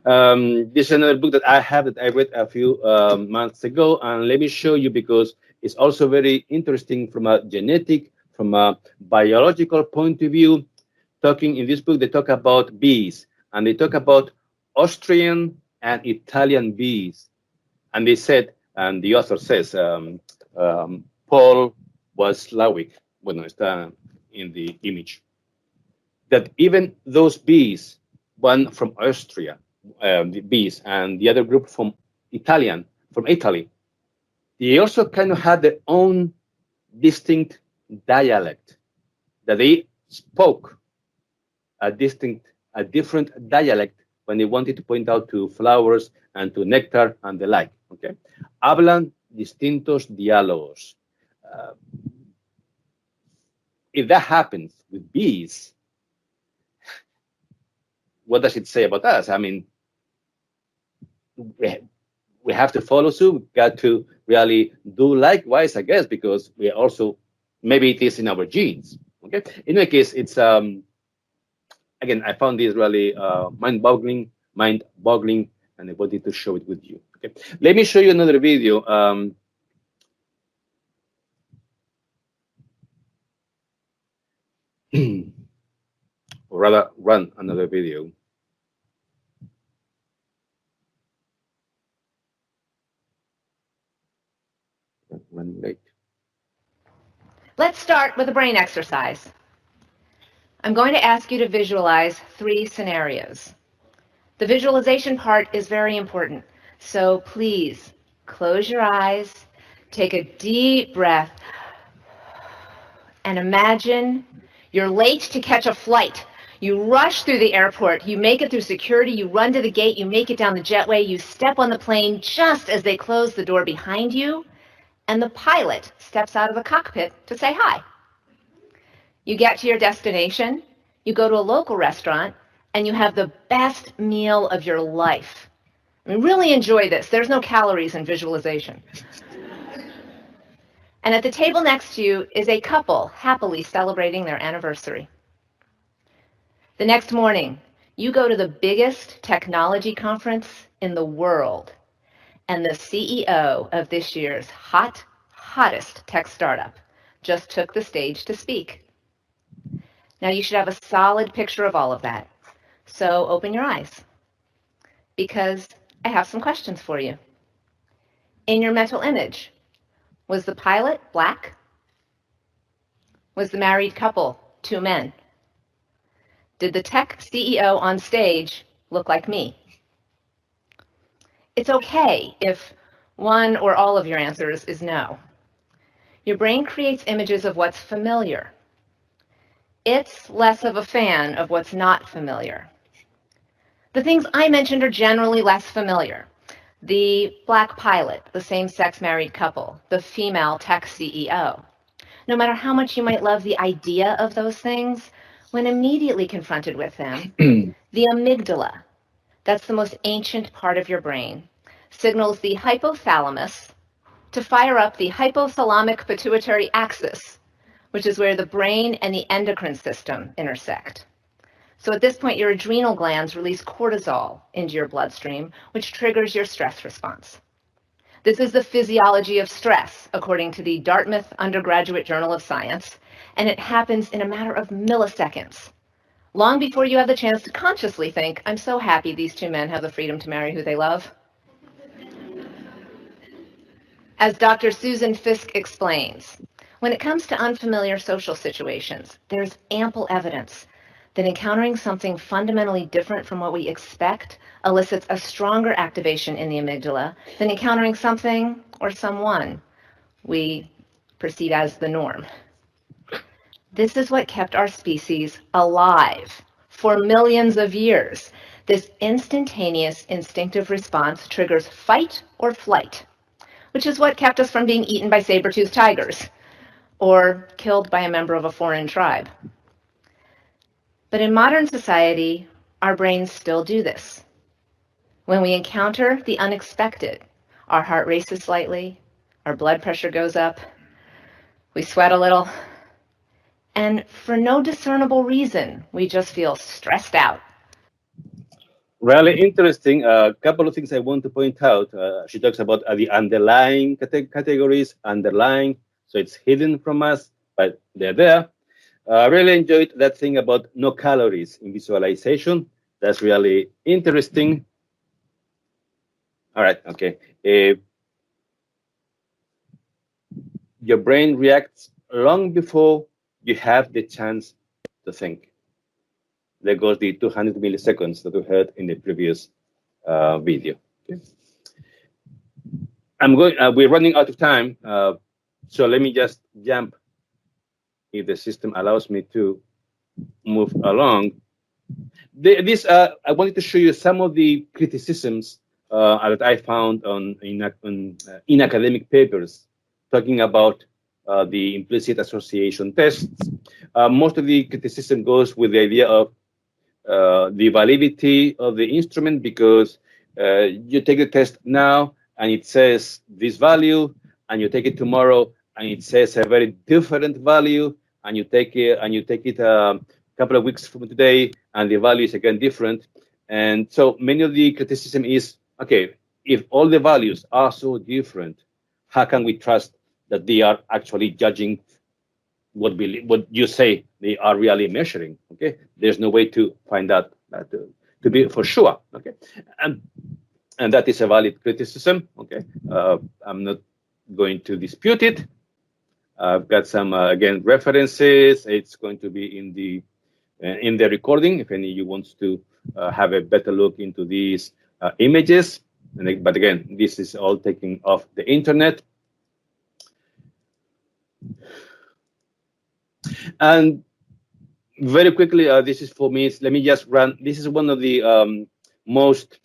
This is another book that I read a few months ago, and let me show you, because it's also very interesting from a genetic from a biological point of view. Talking in this book, they talk about bees, and they talk about Austrian and Italian bees. And they said, and the author says, Paul was Slavic, bueno, está in the image, that even those bees, one from Austria, the bees, and the other group from Italy, they also kind of had their own distinct dialect, that they spoke a different dialect when they wanted to point out to flowers and to nectar and the like. Okay, hablan distintos diálogos. If that happens with bees, what does it say about us? I mean, we have to follow suit. We've got to really do likewise, I guess, because we are also, maybe it is in our genes. Okay. In any case, it's again, I found this really mind-boggling, and I wanted to show it with you. Okay. Let me show you another video. Or rather, run another video. Running late. Let's start with a brain exercise. I'm going to ask you to visualize 3 scenarios. The visualization part is very important, so please close your eyes, take a deep breath, and imagine you're late to catch a flight. You rush through the airport, you make it through security, you run to the gate, you make it down the jetway, you step on the plane just as they close the door behind you, and the pilot steps out of the cockpit to say hi. You get to your destination, you go to a local restaurant, and you have the best meal of your life. I mean, really enjoy this. There's no calories in visualization. And at the table next to you is a couple happily celebrating their anniversary. The next morning, you go to the biggest technology conference in the world, and the CEO of this year's hottest tech startup just took the stage to speak. Now you should have a solid picture of all of that. So open your eyes, because I have some questions for you. In your mental image, was the pilot black? Was the married couple 2 men? Did the tech CEO on stage look like me? It's okay if one or all of your answers is no. Your brain creates images of what's familiar. It's less of a fan of what's not familiar. The things I mentioned are generally less familiar. The black pilot, the same-sex married couple, the female tech CEO. No matter how much you might love the idea of those things, when immediately confronted with them, the amygdala, that's the most ancient part of your brain, signals the hypothalamus to fire up the hypothalamic pituitary axis, which is where the brain and the endocrine system intersect. So at this point, your adrenal glands release cortisol into your bloodstream, which triggers your stress response. This is the physiology of stress, according to the Dartmouth Undergraduate Journal of Science, and it happens in a matter of milliseconds, long before you have the chance to consciously think, I'm so happy these 2 men have the freedom to marry who they love. As Dr. Susan Fiske explains, when it comes to unfamiliar social situations, there's ample evidence that encountering something fundamentally different from what we expect elicits a stronger activation in the amygdala than encountering something or someone we perceive as the norm. This is what kept our species alive for millions of years. This instantaneous instinctive response triggers fight or flight, which is what kept us from being eaten by saber-toothed tigers or killed by a member of a foreign tribe. But in modern society, our brains still do this. When we encounter the unexpected, our heart races slightly, our blood pressure goes up, we sweat a little, and for no discernible reason, we just feel stressed out. Really interesting. A couple of things I want to point out. She talks about the underlying categories, underlying, so it's hidden from us, but they're there. I really enjoyed that thing about no calories in visualization. That's really interesting. All right, okay. Your brain reacts long before you have the chance to think. There goes the 200 milliseconds that we heard in the previous video. Okay. We're running out of time, so let me just jump, if the system allows me to move along. I wanted to show you some of the criticisms that I found in academic papers talking about the implicit association tests. Most of the criticism goes with the idea of the validity of the instrument, because you take the test now and it says this value, and you take it tomorrow and it says a very different value, and you take it a couple of weeks from today and the value is again different. And so many of the criticism is, okay, if all the values are so different, how can we trust that they are actually judging what you say they are really measuring? Okay, there's no way to find out to be for sure. Okay, and that is a valid criticism. Okay, I'm not going to dispute it. I've got some again references. It's going to be in the recording if any of you wants to have a better look into these images. But again, this is all taken off the internet. And very quickly, this is for me. Let me just run. This is one of the most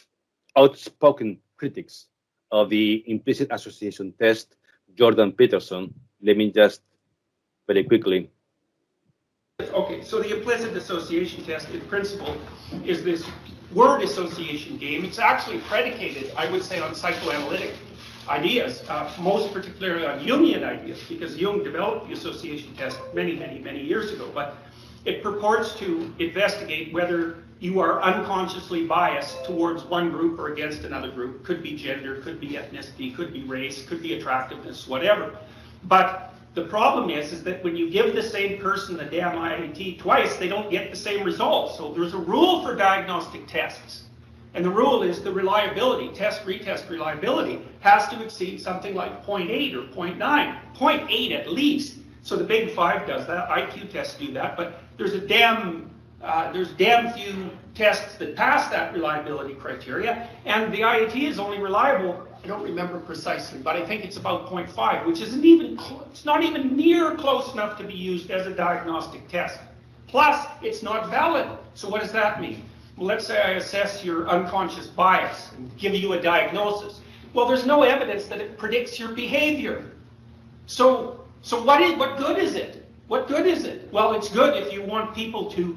outspoken critics of the implicit association test, Jordan Peterson. Let me just very quickly. Okay, so the implicit association test in principle is this word association game. It's actually predicated, I would say, on psychoanalytic ideas, most particularly on Jungian ideas, because Jung developed the association test many, many, many years ago. But it purports to investigate whether you are unconsciously biased towards one group or against another group. Could be gender, could be ethnicity, could be race, could be attractiveness, whatever. But the problem is that when you give the same person the damn IAT twice, they don't get the same results. So there's a rule for diagnostic tests. And the rule is the reliability, test-retest reliability, has to exceed something like 0.8 or 0.9, 0.8 at least. So the Big Five does that, IQ tests do that, but there's damn few tests that pass that reliability criteria, and the IAT is only reliable, I don't remember precisely, but I think it's about 0.5, which isn't even, it's not even near close enough to be used as a diagnostic test. Plus, it's not valid. So what does that mean? Well, let's say I assess your unconscious bias and give you a diagnosis. Well, there's no evidence that it predicts your behavior. So what good is it? What good is it? Well, it's good if you want people to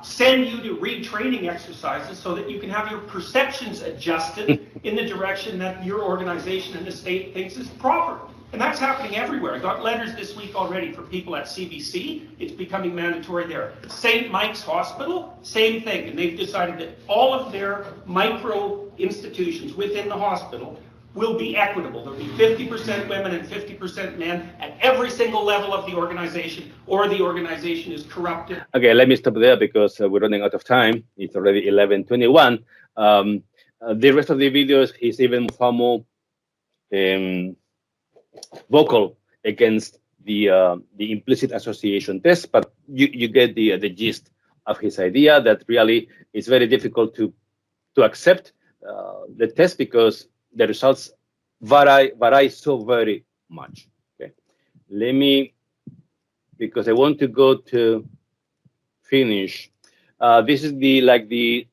send you to retraining exercises so that you can have your perceptions adjusted in the direction that your organization and the state thinks is proper. And that's happening everywhere. I got letters this week already for people at CBC. It's becoming mandatory there. St. Mike's Hospital, same thing. And they've decided that all of their micro institutions within the hospital will be equitable. There'll be 50% women and 50% men at every single level of the organization, or the organization is corrupted. Okay, let me stop there because we're running out of time. It's already 11:21. The rest of the videos is even far more vocal against the implicit association test, but you get the gist of his idea that really it's very difficult to accept the test because the results vary so very much. Okay, let me, because I want to go to finish. This is the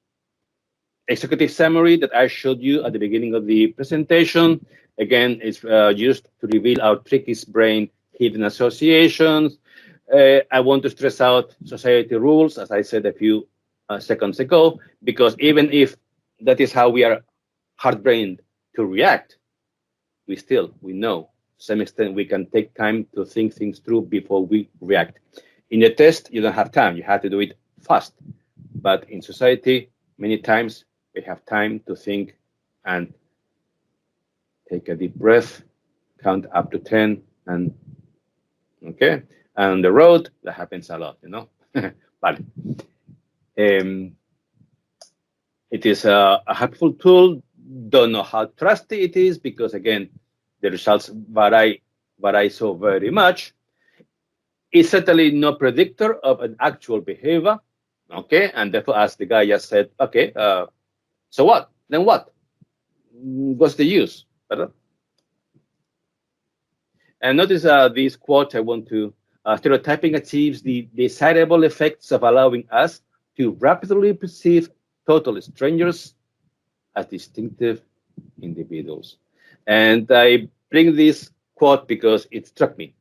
executive summary that I showed you at the beginning of the presentation. Again, it's used to reveal our trickiest brain hidden associations. I want to stress out society rules, as I said a few seconds ago, because even if that is how we are hard-brained to react, we know to some extent we can take time to think things through before we react. In a test, you don't have time. You have to do it fast. But in society, many times we have time to think and take a deep breath, count up to 10, and okay, And on the road, that happens a lot, But it is a helpful tool. Don't know how trusty it is because, again, the results vary so very much. It's certainly no predictor of an actual behavior, okay? And therefore, as the guy just said, okay, so what? Then what? What's the use? And notice this quote I want to, stereotyping achieves the desirable effects of allowing us to rapidly perceive total strangers as distinctive individuals. And I bring this quote because it struck me,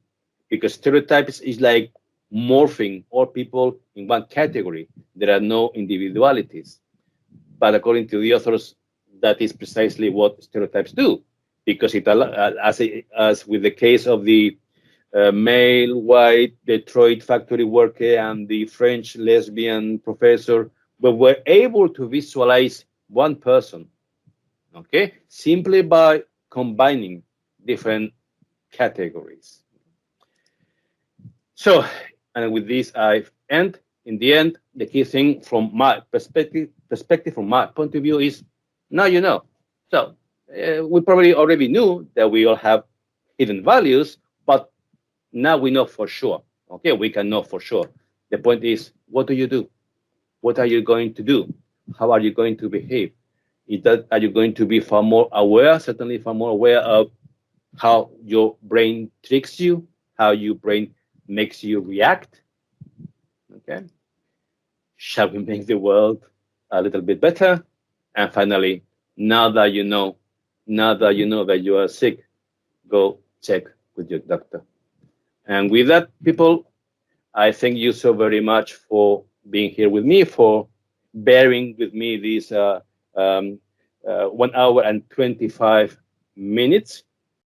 because stereotypes is like morphing all people in one category. There are no individualities. But according to the authors, that is precisely what stereotypes do, because it, as with the case of the male white Detroit factory worker and the French lesbian professor, but we're able to visualize one person, okay, simply by combining different categories. So, and with this, I end. In the end, the key thing from my perspective, from my point of view, is now you know. So we probably already knew that we all have hidden values, but now we know for sure. Okay, we can know for sure. The point is, what do you do? What are you going to do? How are you going to behave? Are you going to be far more aware, certainly far more aware of how your brain tricks you, how your brain makes you react? Okay. Shall we make the world a little bit better? And finally, now that you know that you are sick, go check with your doctor. And with that, people, I thank you so very much for being here with me, for bearing with me these 1 hour and 25 minutes.